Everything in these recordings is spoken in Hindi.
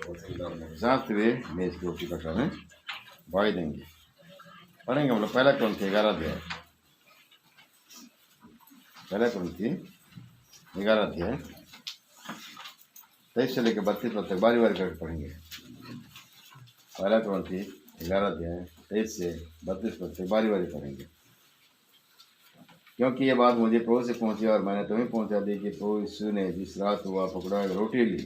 शास्त्र मेज की रोटी कटरा में बॉय देंगे। पढ़ेंगे हम लोग पहला क्रम थी 11 अध्याय, पहला क्रम थी 11 अध्याय 23 से लेकर 32 तक बारी बारी करके पढ़ेंगे। पहला क्रम थी 11 अध्याय 23 से 32 तक बारी बारी पढ़ेंगे। क्योंकि ये बात मुझे प्रभु से पहुंची और मैंने तुम्हें पहुंचा दी कि प्रभु यीशु ने जिस रात हुआ पकड़ा रोटी ली।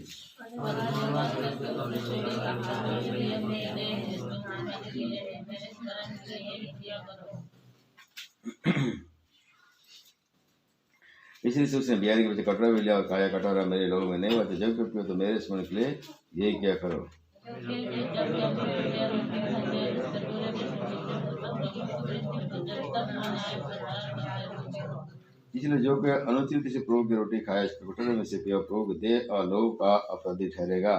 इसलिए से उसने बिहारी के बच्चे कटोरा भी लिया और खाया। कटोरा मेरे लोगों में नहीं हुआ था, जब क्योंकि तो मेरे स्मरण के लिए यही क्या करो। इसलिए जो कोई अनुचित से प्रभु की रोटी खाए कटोरे में से पिया प्रभु के देह और लोगों का अपराधी ठहरेगा।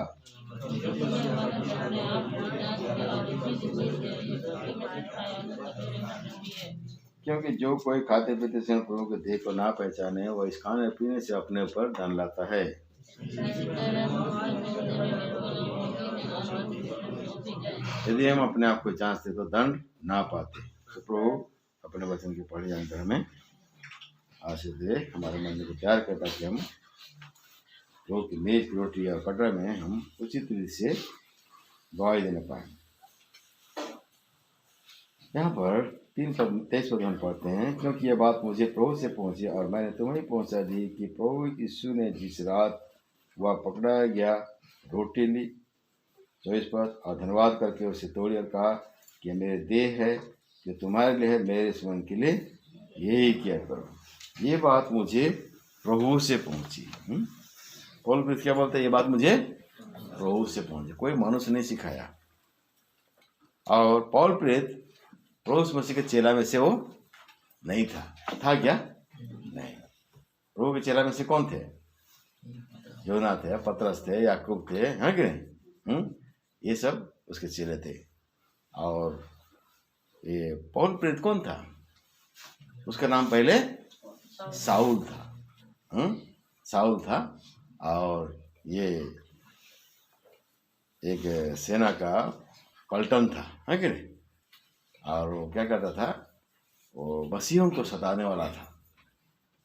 क्योंकि जो कोई खाते पीते समय प्रभु के देह को ना पहचाने वह इस खाने पीने से अपने ऊपर दंड लाता है। यदि हम अपने आप को जांचते तो दंड ना पाते। तो प्रभु अपने वचन की पढ़ी जानकर हमें आशीष दे, हमारे मन को तैयार करता कि हम प्रभु की मेज की रोटी और कटोरे में हम उचित रीति से गवाही देने पाए। यहाँ पर 3:23 पद हम पढ़ते हैं, क्योंकि यह बात मुझे प्रभु से पहुंची और मैंने तुम्हें पहुंचा दी कि प्रभु यीशु ने जिस रात वह पकड़ा गया रोटी ली 24 पद और धन्यवाद करके उसे तोड़ी और कहा कि मेरे देह है जो तुम्हारे लिए है, मेरे स्मरण के लिए यही किया करो। ये बात मुझे प्रभु से पहुंची। पौल प्रेरित क्या बोलते हैं, ये बात मुझे प्रभु से पहुंची, कोई मनुष्य नहीं सिखाया। और पौल प्रेरित प्रभु मसीह के चेला में से वो नहीं था क्या? नहीं। प्रभु के चेला में से कौन थे? योना थे, पतरस थे, याकूब थे, है कि नहीं? ये सब उसके चेले थे। और ये पौल प्रेरित कौन था? उसका नाम पहले साउल था। साउल था और ये एक सेना का पलटन था, है कि नहीं? और वो क्या करता था, वो मसीहों को सताने वाला था।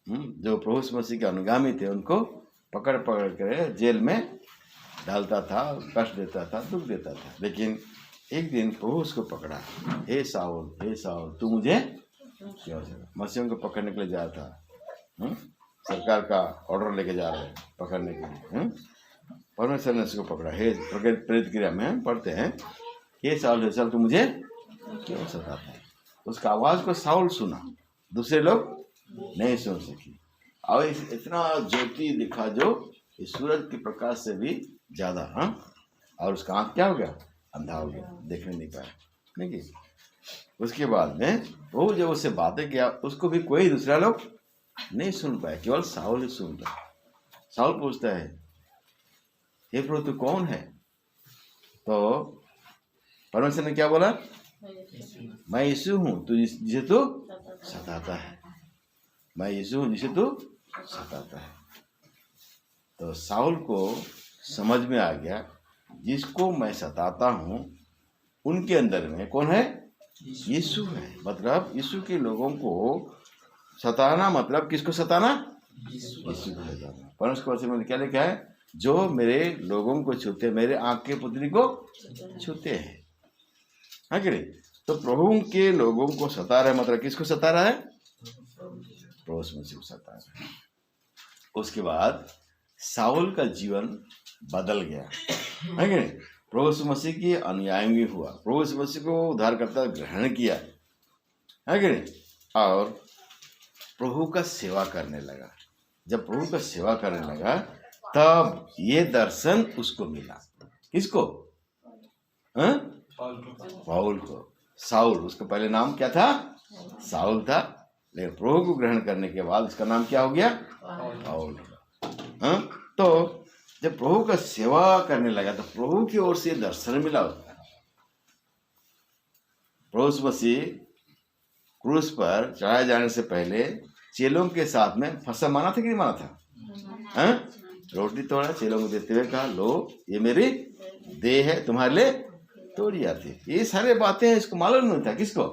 जो प्रभु मसीह के अनुगामी थे उनको पकड़ कर जेल में डालता था, कष्ट देता था, दुख देता था। लेकिन एक दिन प्रभु उसको पकड़ा, हे साउल तू मुझे क्यों? मसीहों को पकड़ने के लिए जा रहा था, सरकार का ऑर्डर लेके जा रहे हैं पकड़ने के लिए। परमेश्वर ने उसको पकड़ा। हे प्रेरित क्रिया में पढ़ते हैं, हे साउल तू मुझे क्यों सताता है? उसका आवाज को साउल सुना, दूसरे लोग नहीं सुन सकी। और इतना ज्योति दिखा जो इस सूरज के प्रकाश से भी ज्यादा। और उसका आंख क्या हो गया? अंधा हो गया, देखने नहीं पाया। नहीं। उसके बाद में वो जब उससे बातें किया उसको भी कोई दूसरा लोग नहीं सुन पाया, केवल साउल ही सुन रहा। साउल पूछता है, हे प्रभु तू कौन है? तो परमेश्वर ने क्या बोला? मैं यीशु हूँ तू जिसे तू सताता है। मैं यीशु हूँ जिसे तू सताता है। तो साउल को समझ में आ गया, जिसको मैं सताता हूँ उनके अंदर में कौन है? यीशु है। मतलब यीशु के लोगों को सताना, मतलब किसको सताना? यीशु को सताना। परमेश्वर के वचन में क्या लिखा है? जो मेरे लोगों को छूते, मेरे आंख के पुत्री को छूते हैं, है कि नहीं? तो प्रभु के लोगों को सता रहा है, मतलब किसको सता रहा है? प्रभु मसीह को सता रहा है। उसके बाद साउल का जीवन बदल गया, है कि नहीं? प्रभु मसीह की अनुयायी हुआ, प्रभु मसीह को उद्धारकर्ता ग्रहण किया, है कि नहीं? और प्रभु का सेवा करने लगा। जब प्रभु का सेवा करने लगा तब ये दर्शन उसको मिला। किसको? पाउल को। साउल, उसका पहले नाम क्या था? साउल था, लेकिन प्रभु को ग्रहण करने के बाद उसका नाम क्या हो गया? पाउल। तो जब प्रभु का सेवा करने लगा तो प्रभु की ओर से दर्शन मिला उसका। प्रभु मसीह क्रूस पर चढ़ाए जाने से पहले चेलों के साथ में फसह माना था कि नहीं माना था? रोटी तोड़ा, चेलों को देते हुए कहा, लो ये मेरी देह है तुम्हारे लिए तोड़ी जाती है। ये सारे बातें इसको मालूम नहीं था। किसको?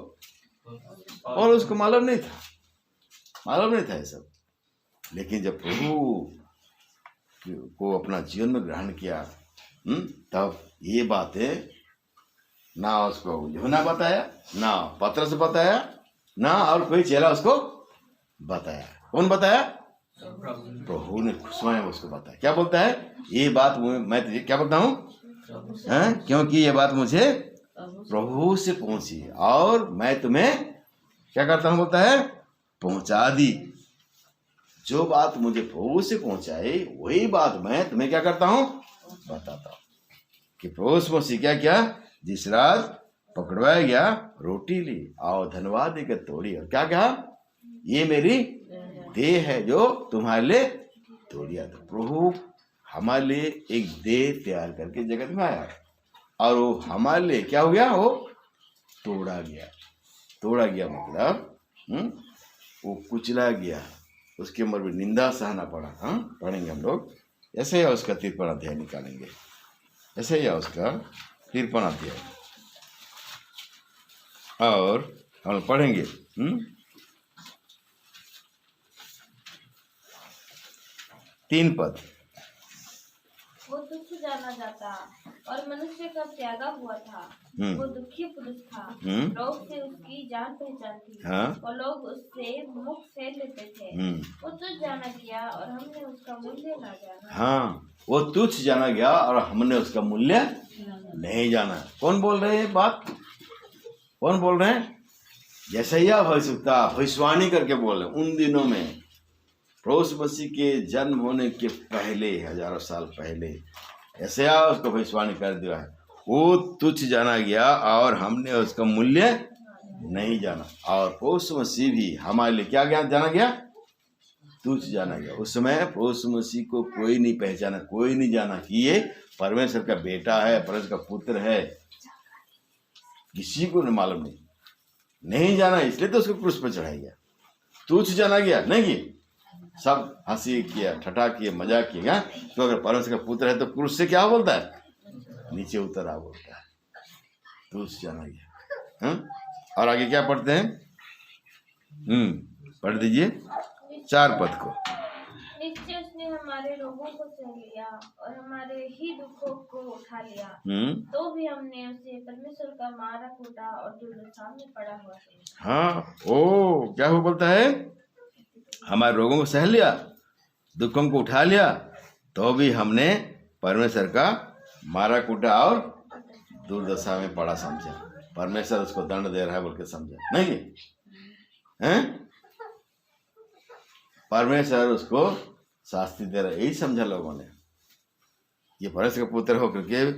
और उसको मालूम नहीं था, मालूम नहीं था ये सब। लेकिन जब प्रभु को अपना जीवन में ग्रहण किया तब ये बातें ना उसको यूहन्ना बताया, ना पतरस बताया, ना और कोई चेला उसको बताया। कौन बताया? प्रभु ने स्वयं उसको बताया। क्या बोलता है? ये बात मैं तुझे क्या बोलता हूँ, क्योंकि ये बात मुझे प्रभु से पहुंची और मैं तुम्हें क्या करता हूँ, बोलता है पहुंचा दी। जो बात मुझे प्रभु से पहुंचाई वही बात मैं तुम्हें क्या करता हूँ, बताता हूँ। कि प्रभु मसीह क्या क्या जिस रात पकड़वाया गया, रोटी ली और धन्यवाद देकर तोड़ी और क्या कहा, ये मेरी देह है जो तुम्हारे लिए तोड़िया। तो प्रभु हमारे लिए एक देह तैयार करके जगत में आया और वो हमारे लिए क्या हो गया, वो तोड़ा गया। तोड़ा गया मतलब वो कुचला गया, उसके ऊपर भी निंदा सहना पड़ा। पढ़ेंगे हम लोग। ऐसे ही उसका 53वां अध्याय निकालेंगे, ऐसे ही उसका 53वां अध्याय और हम पढ़ेंगे 3 पद। वो तुच्छ जाना जाता और मनुष्य का त्यागा हुआ था। वो दुखी पुरुष था, लोग से उसकी जान पहचान थी और लोग उससे मुख फेर लेते थे। वो तुच्छ जाना गया और हमने उसका मूल्य ना जाना। वो तुच्छ जाना गया और हमने उसका मूल्य नहीं जाना। कौन बोल रहे हैं बात? कौन बोल रहे हैं? यशायाह भविष्यवाणी करके बोल रहे। उन दिनों में प्रभु मसीह के जन्म होने के पहले, हजारों साल पहले यशायाह उसको भविष्यवाणी कर दिया है। वो तुच्छ जाना गया और हमने उसका मूल्य नहीं जाना। और प्रभु मसीह भी हमारे लिए क्या जाना गया, तुच्छ जाना गया। उस समय प्रभु मसीह को कोई नहीं पहचाना, कोई नहीं जाना कि ये परमेश्वर का बेटा है, परमेश्वर का पुत्र है। किसी को नहीं मालूम, नहीं जाना, इसलिए तो उसको क्रूस पर चढ़ाया गया। तुच्छ जाना गया नहीं, सब हंसी किया, ठट्ठा किया, मजाक किया। तो अगर परमेश्वर का पुत्र है तो क्रूस से क्या बोलता है, नीचे उतर आ बोलता है। तुच्छ जाना गया। और आगे क्या पढ़ते हैं? पढ़ दीजिए 4 पद को। निश्चय उसने हमारे रोगों को सह लिया और हमारे ही दुखों को उठा लिया। तो भी हमने उसे परमेश्वर का मारा कूटा और दुर्दशा में पड़ा हुआ। क्या हो बोलता है, हमारे रोगों को सह लिया, दुखों को उठा लिया, तो भी हमने परमेश्वर का मारा कूटा और दुर्दशा में पड़ा समझा। परमेश्वर उसको दंड दे रहा है बोल के समझा नहीं है, परमेश्वर उसको शास्ति दे रहा है, यही समझा लोगों ने। ये परमेश्वर का पुत्र होकर के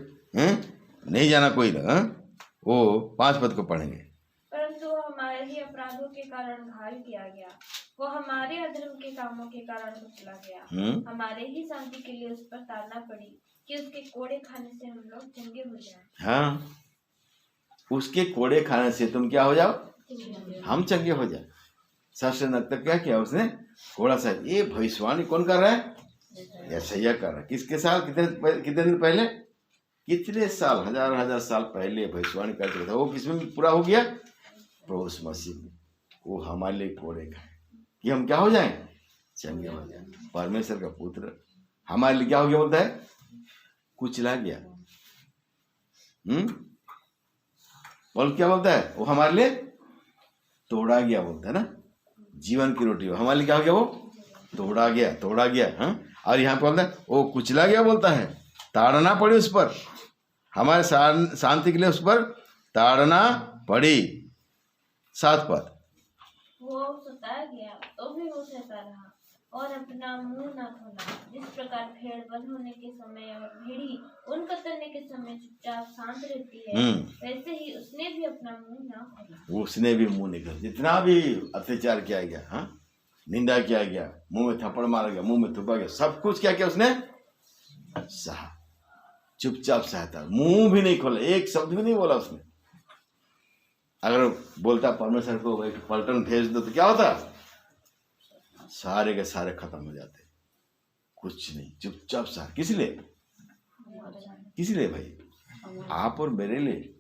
नहीं जाना कोई ना। वो 5 पद को पढ़ेंगे। परंतु हमारे ही अपराधों के कारण घायल किया गया, वो हमारे अधर्म के कामों के कारण कुचला गया। हमारे ही शांति के लिए उस पर ताड़ना पड़ी कि उसके कोड़े खाने से हम लोग चंगे हो जाएं। उसके कोड़े खाने से तुम क्या हो जाओ, हम चंगे हो जाए। सबसे तक क्या किया उसने, कोड़ा सा। ये भविष्यवाणी कौन कर रहा है, यशायाह कर रहा है। किसके साल, कितने दिन पहले, कितने साल, हजार साल पहले भविष्यवाणी कर चुका था। वो किसमें पूरा हो गया, प्रभु मसीह में। वो हमारे लिए कोड़े खाए कि हम क्या हो जाएं, चंगे हो जाए। परमेश्वर का पुत्र हमारे लिए क्या हो गया बोलता है, कुचला गया। बोल क्या बोलता है, वो हमारे लिए तोड़ा गया बोलता है ना। जीवन की रोटी हमारे लिए क्या हो गया, वो तोड़ा गया। और यहाँ पे बोलता है वो कुचला गया बोलता है, ताड़ना पड़ी उस पर, हमारे शांति के लिए उस पर ताड़ना पड़ी। 7 पद। वो सताया गया तो भी वो सहता रहा और अपना मुंह न खोला। जिस प्रकार भेड़ बंद होने के समय और भेड़ी उन कतरने के समय चुपचाप शांत रहती है, वैसे ही उसने भी अपना मुंह न खोला। उसने भी मुंह नहीं खोला। जितना भी अत्याचार किया गया, निंदा किया गया, मुंह में थप्पड़ मारा गया, मुंह में थूका गया, सब कुछ क्या किया उसने, सहा, चुपचाप सहता, मुंह भी नहीं खोला, एक शब्द भी नहीं बोला उसने। अगर बोलता परमेश्वर को पलटन भेज दो तो क्या होता, सारे के सारे खत्म हो जाते। कुछ नहीं, चुपचाप सहा। किस लिए भाई, आप और मेरे लिए,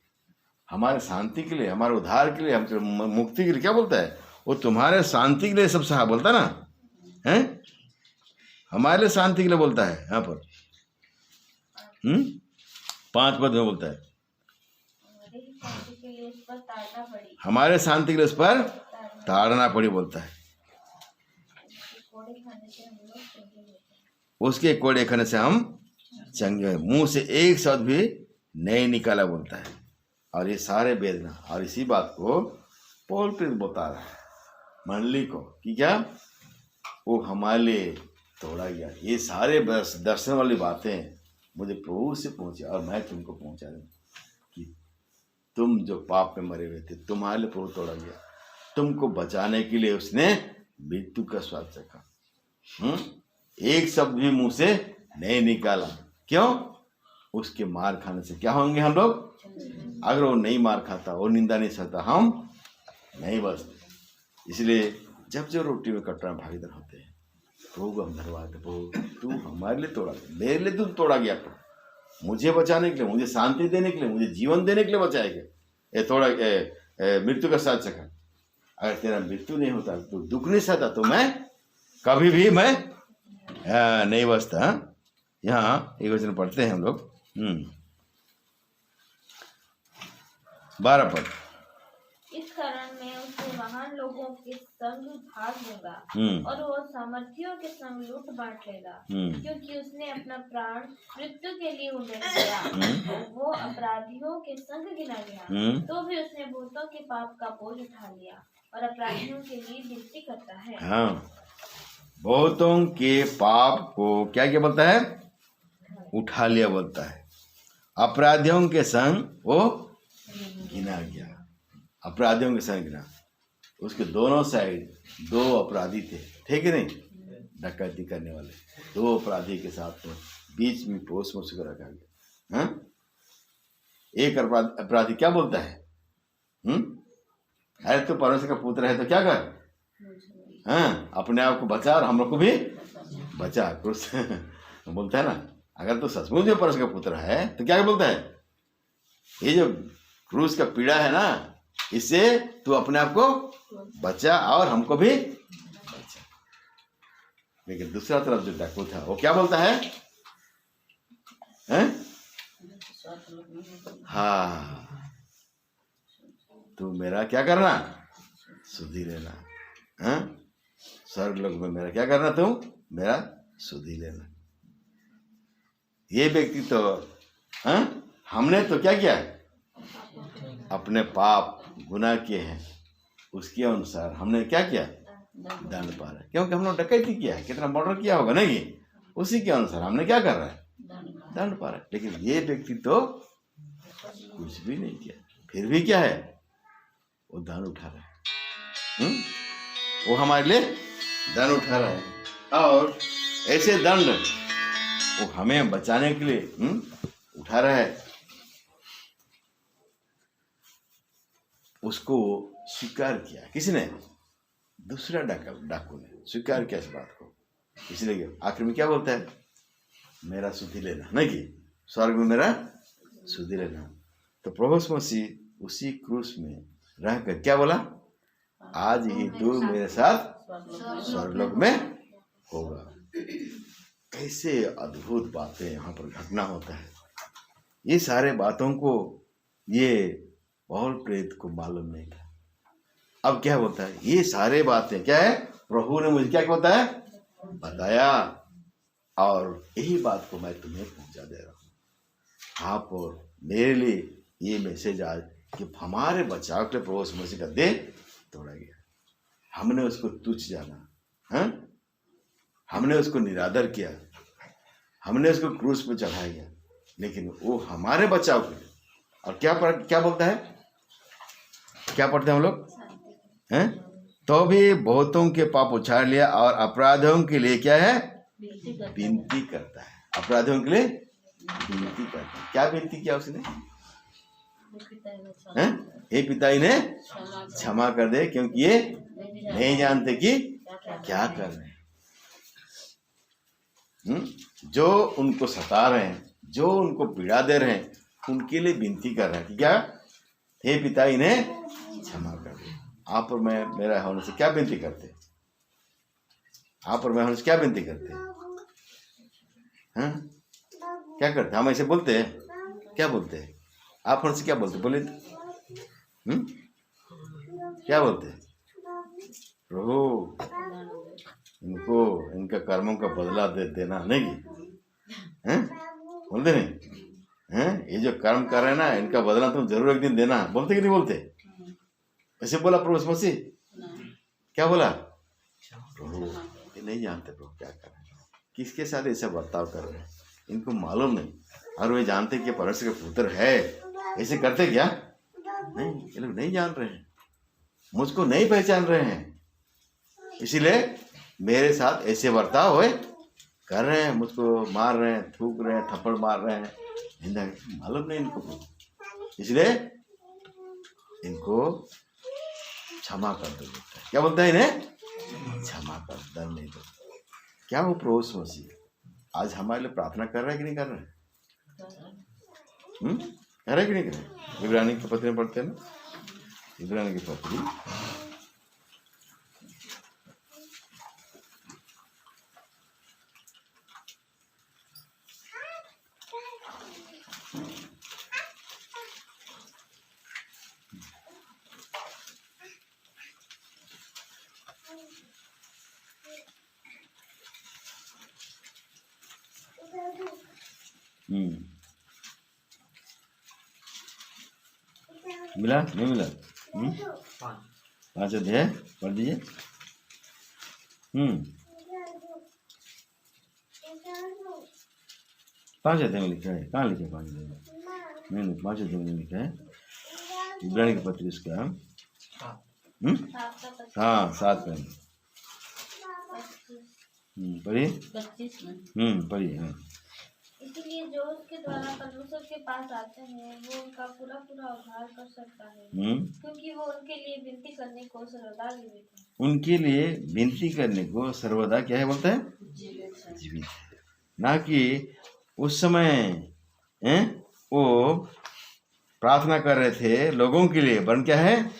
हमारे शांति के लिए, हमारे उद्धार के लिए, हम मुक्ति के लिए। क्या बोलता है वो? तुम्हारे शांति के लिए सब सहा बोलता ना है, हमारे लिए शांति के लिए बोलता है यहाँ पर। 5 पद में बोलता है हमारे शांति के लिए उस पर ताड़ना पड़ी बोलता है। उसके कोड़े खाने से हम चंगे, मुंह से एक शब्द भी नहीं निकाला बोलता है। और ये सारे वेदना, और इसी बात को पौल प्रेरित बता रहा है मंडली को कि क्या वो हमारे लिए तोड़ा गया। ये सारे दर्शन वाली बातें मुझे प्रभु से पहुंचे और मैं तुमको पहुंचा दूं कि तुम जो पाप में मरे हुए थे, तुम्हारे लिए प्रभु तोड़ा गया। तुमको बचाने के लिए उसने मृत्यु का स्वाद चखा। एक शब्द भी मुंह से नहीं निकाला। क्यों? उसके मार खाने से क्या होंगे हम लोग? अगर वो नहीं मार खाता, वो निंदा नहीं सहता, हम नहीं बचते। इसलिए जब जो रोटी में कटरा भागीदार होते हैं, प्रभु को हम धन्यवाद, प्रभु तू हमारे लिए तोड़ा गया, मेरे लिए तू तोड़ा गया, प्रभु मुझे बचाने के लिए, मुझे शांति देने के लिए, मुझे जीवन देने के लिए बचाया गया। ये तोड़ा मृत्यु का साथ चखा। अगर तेरा मृत्यु नहीं होता, तो दुख नहीं सहता, तो मैं कभी भी मैं नहीं बचता। यहाँ एक वचन पढ़ते हैं हम लोग 12 पद। इस कारण मैं उसे महान लोगों के संग भाग लूंगा और वो सामर्थियों के संग लूट बांट लेगा, क्योंकि उसने अपना प्राण मृत्यु के लिए उल्लेख किया। वो अपराधियों के संग गिना गया, तो भी उसने भूतों के पाप का बोझ उठा लिया और अपराधियों के लिए विनती करता है। हाँ, बहुतों के पाप को क्या क्या बोलता है? उठा लिया बोलता है। अपराधियों के संग वो गिना गया। अपराधियों के संग गिना। उसके दोनों साइड 2 अपराधी थे, ठीक है नहीं? डकैती करने वाले 2 अपराधी के साथ में बीच में पोस मोस को रखा गया। हाँ? एक अपराधी क्या बोलता है? अरे तू परमेश्वर का पुत्र है तो क्या कर? हाँ, अपने आप को बचा और हम लोग को भी बचा। क्रूस बोलता है ना, अगर तू सचमुच में परमेश्वर का पुत्र है तो क्या बोलता है? ये जो क्रूस का पीड़ा है ना, इससे तू अपने आप को बचा और हमको भी बचा। लेकिन दूसरा तरफ जो डाकू था वो क्या बोलता है? हाँ, तू मेरा क्या करना? सुधी लेना। हाँ, स्वर्ग लोक में मेरा क्या करना? तू मेरा सुधी लेना। ये व्यक्ति तो हमने तो क्या किया? अपने पाप गुनाह किए हैं, उसके अनुसार हमने क्या किया? दंड पा रहा है। क्योंकि हम लोग डकैती किया है, कितना मर्डर किया होगा नहीं, उसी के अनुसार हमने क्या कर रहा है? दंड पा रहा है। लेकिन ये व्यक्ति तो कुछ भी नहीं किया, फिर भी क्या है? वो दंड उठा रहा है। वो हमारे लिए दंड उठा रहा है और ऐसे दंड वो हमें बचाने के लिए उठा रहा है। उसको स्वीकार किया किसने? दूसरा डाकू ने स्वीकार किया इस बात को। इसलिए आखिर में क्या बोलता है? मेरा सुधि लेना, नहीं कि स्वर्ग में मेरा सुधि लेना। तो प्रभु मसीह उसी क्रूस में रहकर क्या बोला? आज ही तू मेरे साथ स्वर्गलोक में होगा। कैसे अद्भुत बातें यहाँ पर घटना होता है। ये सारे बातों को ये पौल प्रेरित को मालूम नहीं था। अब क्या होता है? ये सारे बातें क्या है? प्रभु ने मुझे क्या होता है बताया, और यही बात को मैं तुम्हें पहुंचा दे रहा हूँ। आप और मेरे लिए ये मैसेज आज कि हमारे बचाव के लिए प्रभु मसीह का देह तोड़ा गया। हमने उसको तुच्छ जाना, हमने उसको निरादर किया, हमने उसको क्रूस पे चढ़ाया गया, लेकिन वो हमारे बचाव के लिए। और क्या बोलता है? क्या पढ़ते हैं हम लोग? तो भी बहुतों के पाप उछाल लिया और अपराधियों के लिए क्या है? विनती करता है। अपराधियों के लिए विनती करता है। क्या विनती किया उसने? हे पिता इन्हें क्षमा कर दे, क्योंकि ये नहीं जानते कि क्या कर रहे हैं। जो उनको सता रहे हैं, जो उनको पीड़ा दे रहे हैं, उनके लिए विनती कर रहे हैं कि क्या, हे पिता इन्हें क्षमा कर दे। आप और मैं मेरा होने से क्या विनती करते, आप और मैं होने से क्या विनती करते हैं? क्या करते हम ऐसे बोलते हैं, क्या बोलते हैं? आप होने से क्या बोलते, बोले क्या बोलते हैं? प्रभु इनको इनका कर्मों का बदला दे देना, नहीं हैं? बोलते नहीं हैं? ये जो कर्म कर रहे हैं ना, इनका बदला तुम जरूर एक दिन देना, बोलते कि नहीं बोलते? ऐसे बोला प्रभु यीशु मसीह, क्या बोला? प्रभु ये नहीं जानते प्रभु क्या कर रहे हैं, किसके साथ ऐसा बर्ताव कर रहे हैं, इनको मालूम नहीं, और वे जानते कि परमेश्वर के पुत्र है, ऐसे करते क्या? नहीं, ये लोग नहीं जान रहे हैं, मुझको नहीं पहचान रहे हैं, इसीलिए मेरे साथ ऐसे बर्ताव हुए कर रहे हैं, मुझको मार रहे हैं, थूक रहे हैं, थप्पड़ मार रहे हैं, निंदा, मालूम नहीं इनको, इसलिए इनको क्षमा कर दो। क्या बोलता है इन्हें? क्षमा कर, दंड नहीं दो। क्या वो प्रभु यीशु मसीह आज हमारे लिए प्रार्थना कर रहा है कि नहीं कर रहा है? कर रहा है कि नहीं कर रहा है? इब्रानी की पत्री में पढ़ते हैं ना, इब्रानी की पत्री 5 मिला नहीं मिला? 5 अध्याय पढ़ दीजिए। 5 अध्याय में लिखा है, कहाँ लिखा है? 5 अध्याय में नहीं, 5 अध्याय में लिखा है, इब्रानी की पत्री उसका हाँ 7 में पढ़िए। पढ़िए। हाँ, इसलिए जो उसके द्वारा परमेश्वर के पास आते हैं वो उनका पूरा पूरा उद्धार कर सकता है, क्योंकि वो उनके लिए विनती करने को सर्वदा जीवित है। उनके लिए विनती करने को सर्वदा क्या है बोलता है? जीवित है। ना कि उस समय वो प्रार्थना कर रहे थे लोगों के लिए, वरन क्या है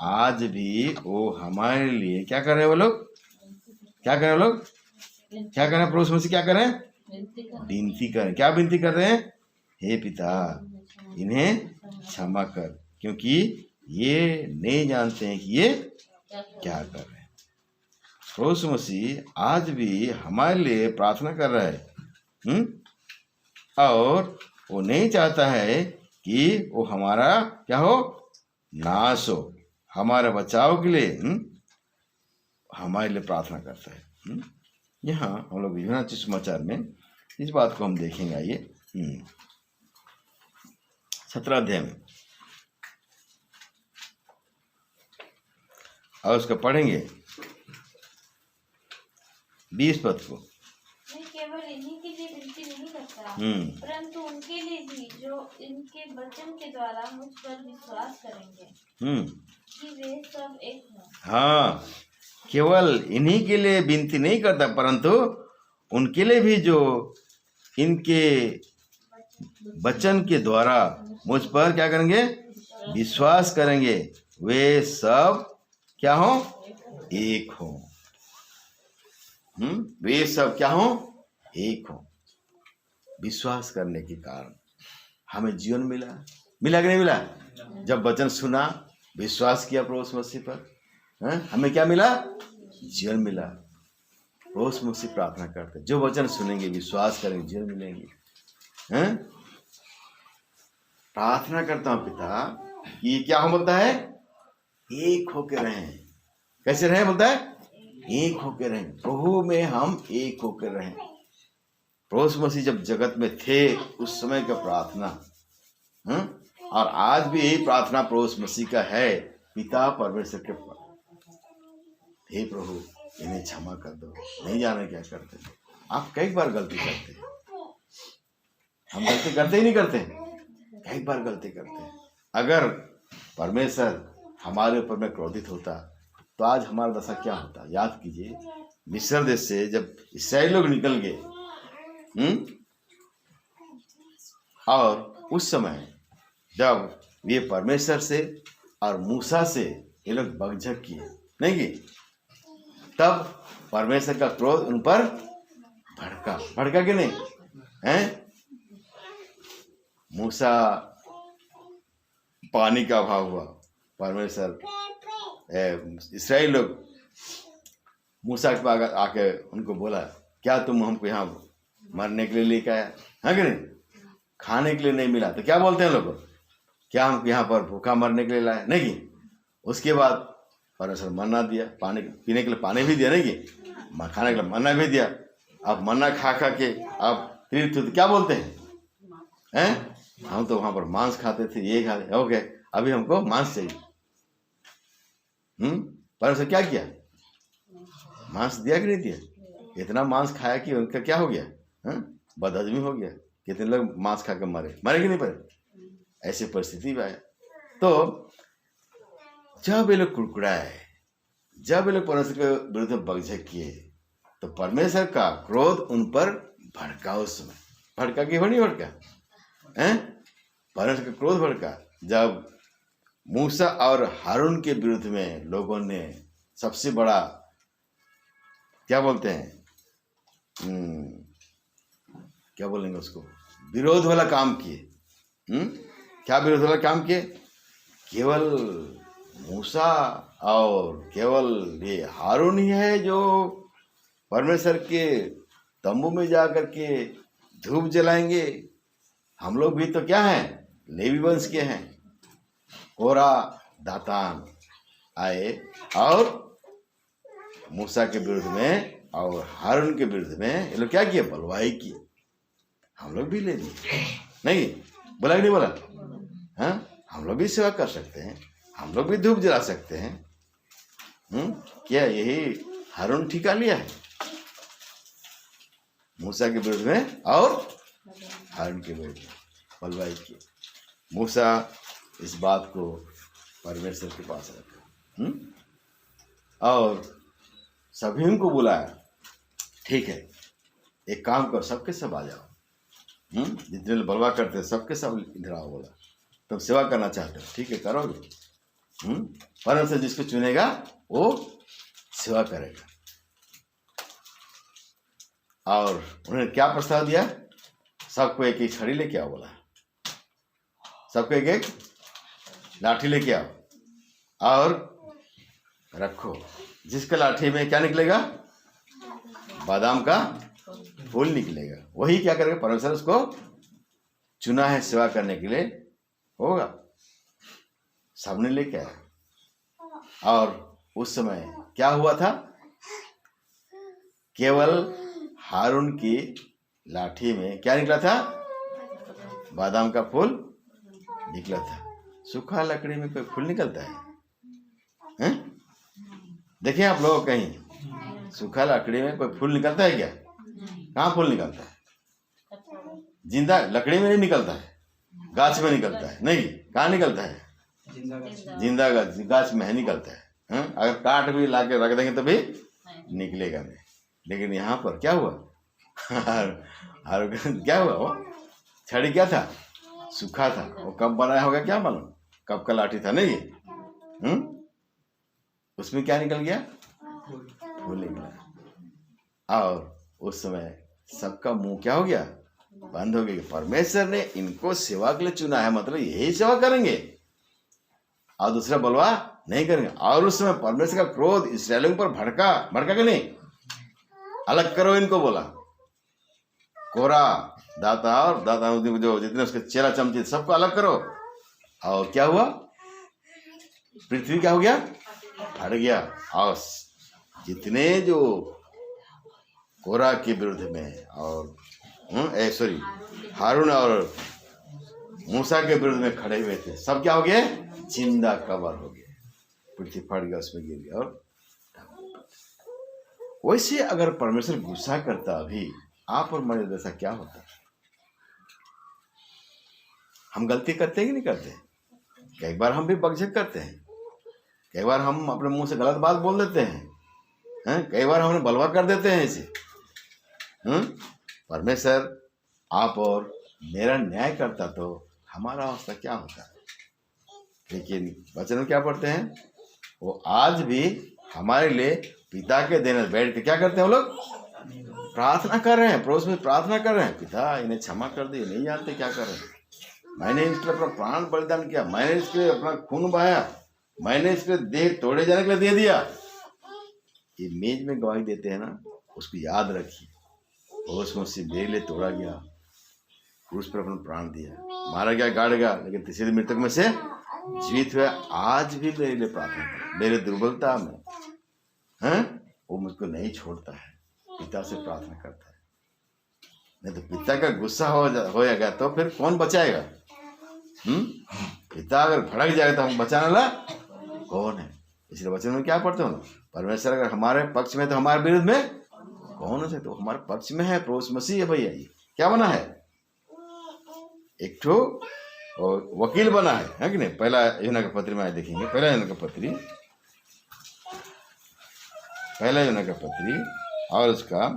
आज भी वो हमारे लिए क्या कर रहे हैं? वो लोग क्या कर रहे हैं? वो लोग क्या कर रहे हैं? प्रभु मसीह क्या कर रहे हैं? विनती कर, क्या विनती कर रहे हैं? हे पिता इन्हें क्षमा कर, क्योंकि ये नहीं जानते हैं कि ये क्या कर रहे हैं। प्रभु मसीह आज भी हमारे लिए प्रार्थना कर रहा है, और वो नहीं चाहता है कि वो हमारा क्या हो? नाश हो, हमारे बचाव के लिए हमारे लिए प्रार्थना करता है। यहाँ हम लोग यूहन्ना सुसमाचार में इस बात को हम देखेंगे। आइए 17 अध्याय में और उसका पढ़ेंगे 20 पद को। मैं केवल इन्हीं के लिए विनती नहीं करता, परंतु उनके लिए भी जो इनके वचन के द्वारा मुझ पर विश्वास करेंगे कि वे सब एक हों। हाँ, केवल इन्हीं के लिए विनती नहीं करता, परंतु उनके लिए भी जो इनके वचन के द्वारा मुझ पर क्या करेंगे? विश्वास करेंगे, वे सब क्या हो? एक हो। वे सब क्या हो? एक हो। विश्वास करने के कारण हमें जीवन मिला, मिला कि नहीं मिला? जब वचन सुना, विश्वास किया प्रभु मसीह पर, हमें क्या मिला? जीवन मिला। प्रभु मसीह प्रार्थना करते, जो वचन सुनेंगे विश्वास करेंगे जीवन मिलेंगे। प्रार्थना करता हूं पिता कि क्या हो बोलता है? एक होके रहें। कैसे रहें बोलता है? एक होके रहें, प्रभु में हम एक होके रहें। प्रभु मसीह जब जगत में थे उस समय का प्रार्थना, और आज भी यही प्रार्थना प्रभु मसीह का है, पिता परमेश्वर के पास, हे प्रभु इन्हें क्षमा कर दो, नहीं जाने क्या करते। आप कई बार गलती करते हैं, हम गलती करते ही नहीं करते, कई बार गलती करते हैं। अगर परमेश्वर हमारे ऊपर में क्रोधित होता तो आज हमारा दशा क्या होता? याद कीजिए, मिस्र देश से जब इस्राएल लोग निकल गए और उस समय जब ये परमेश्वर से और मूसा से ये लोग बकझक किए, नहीं कि तब परमेश्वर का क्रोध उन पर भड़का कि नहीं हैं? मूसा पानी का अभाव हुआ, परमेश्वर इस्राएल लोग मूसा के पास आके उनको बोला, क्या तुम हमको यहाँ मरने के लिए लेके आया है कि नहीं? खाने के लिए नहीं मिला तो क्या बोलते हैं लोग, क्या हम यहाँ पर भूखा मरने के लिए लाए? नहीं कि उसके बाद परमेश्वर मन्ना दिया, पानी पीने के लिए पानी भी दिया, नहीं कि खाने के लिए मन्ना भी दिया। अब मन्ना खा के अब तीर्थ क्या बोलते हैं? हम तो वहां पर मांस खाते थे, ये खाते, ओके अभी हमको मांस चाहिए। परमेश्वर क्या किया? मांस दिया कि नहीं दिया? इतना मांस खाया कि उनका क्या हो गया? बदहजमी हो गया। कितने लोग मांस खा के मरे कि नहीं मरे? ऐसी परिस्थिति में आया। तो जब ये लोग कुड़कुड़ाए, जब ये लोग परमेश्वर के विरुद्ध में बकझक किए, तो परमेश्वर का क्रोध उन पर भड़का। उस समय भड़का कि नहीं भड़का? परमेश्वर का क्रोध भड़का जब मूसा और हारून के विरुद्ध में लोगों ने सबसे बड़ा क्या बोलते हैं, क्या बोलेंगे उसको, विरोध वाला काम किए। क्या विरोध वाला काम किए? केवल मूसा और केवल ये हारून ही है जो परमेश्वर के तंबू में जाकर के धूप जलाएंगे। हम लोग भी तो क्या हैं, लेवी वंश के हैं। कोरा दातान आए और मूसा के विरुद्ध में और हारून के विरुद्ध में ये लोग क्या किए? बलवाई की। हम लोग भी ले लिए, नहीं बोला कि नहीं बोला? हम लोग भी सेवा कर सकते हैं, हम लोग भी धूप जला सकते हैं। क्या यही हारून ठिका लिया है मूसा के विरुद्ध में और हारून के विरुद्ध में बलवाई की? मूसा इस बात को परमेश्वर के पास रखा और सभी उनको बुलाया, ठीक है एक काम करो, सबके सब आ जाओ। जितने लोग बलवा करते हैं सबके सब इधर आओ। बोला तुम सेवा करना चाहते हो, ठीक है करोगे। परमेश्वर जिसको चुनेगा वो सेवा करेगा। और उन्होंने क्या प्रस्ताव दिया? सबको एक एक छड़ी लेके आओ। बोला सबको एक एक लाठी लेके आओ और रखो। जिसका लाठी में क्या निकलेगा? बादाम का फूल निकलेगा। वही क्या करेगा? परमेश्वर उसको चुना है सेवा करने के लिए, होगा। सबने लेके आया और उस समय क्या हुआ था? केवल हारून की लाठी में क्या निकला था? बादाम का फूल निकला था। सूखा लकड़ी में कोई फूल निकलता है? देखिए आप लोग कहीं सूखा लकड़ी में कोई फूल निकलता है क्या? कहाँ फूल निकलता है? जिंदा लकड़ी में नहीं निकलता है, गाछ में निकलता है। नहीं, कहाँ निकलता है? जिंदा गाछ में है निकलता है। अगर काट भी ला के रख देंगे तो भी निकलेगा नहीं। लेकिन यहाँ पर क्या हुआ? क्या हुआ? वो छड़ी क्या था? सूखा था। वो कब बनाया होगा क्या मालूम, कब का लाठी था नहीं। उसमें क्या निकल गया? फूल निकला। और उस समय सबका मुंह क्या हो गया? बंद हो गया। परमेश्वर ने इनको सेवा के लिए चुना है, मतलब यही सेवा करेंगे और दूसरा बलवा नहीं करेंगे। और उस समय परमेश्वर का क्रोध इस्राएलियों पर भड़का कि नहीं? अलग करो इनको बोला। कोरा दाता और दाता जो जितने उसके चेला चमचे सबको अलग करो। और क्या हुआ? पृथ्वी क्या हो गया? फट गया। और जितने जो कोरा के विरुद्ध में और हारून और मूसा के विरुद्ध में खड़े हुए थे, सब क्या हो गए? जिंदा कबर हो गए। पृथ्वी फट गया, उसमें गिर गया। और वैसे अगर परमेश्वर गुस्सा करता अभी आप और मेरे जैसा क्या होता? हम गलती करते हैं कि नहीं करते? कई बार हम भी बकझक करते हैं, कई बार हम अपने मुंह से गलत बात बोल देते हैं, कई बार हमने बलवा कर देते हैं ऐसे। परमेश्वर आप और मेरा न्याय करता तो हमारा अवस्था क्या होता है। लेकिन वचन में क्या पढ़ते हैं, वो आज भी हमारे लिए पिता के देने बैठ के क्या करते हैं, वो लोग प्रार्थना कर रहे हैं, पड़ोस में प्रार्थना कर रहे हैं, पिता इन्हें क्षमा कर दे, नहीं जानते क्या कर रहे हैं। मैंने इसके लिए अपना प्राण बलिदान किया, मैंने इसके लिए अपना खून बहाया, मैंने इसके लिए देह तोड़े जाने के लिए दे दिया। ये मेज में गवाही देते हैं ना, उसको याद रखिए। पड़ोस में उससे मेरे लिए तोड़ा गया, क्रूस पर अपना प्राण दिया, मारा गया, गाड़ गया, लेकिन तीसरे दिन मृतक में से जीवित हुआ। आज भी मेरे लिए प्रार्थना करें, मेरे दुर्बलता में हैं, वो मुझको नहीं छोड़ता है, पिता से प्रार्थना करता है। नहीं तो पिता का गुस्सा होएगा तो फिर कौन बचाएगा। पिता अगर भड़क जाएगा तो हम बचाने वाला कौन है। इसलिए वचन में क्या पढ़ते हो ना, परमेश्वर अगर हमारे पक्ष में तो हमारे विरुद्ध में कौन हो सकता। तो हमारे पक्ष में है, प्रभु मसीह है भैया। ये क्या बना है, एक ठो वकील बना है कि नहीं। पहला यूहन्ना का पत्री में देखेंगे, पहला यूहन्ना का पत्री और उसका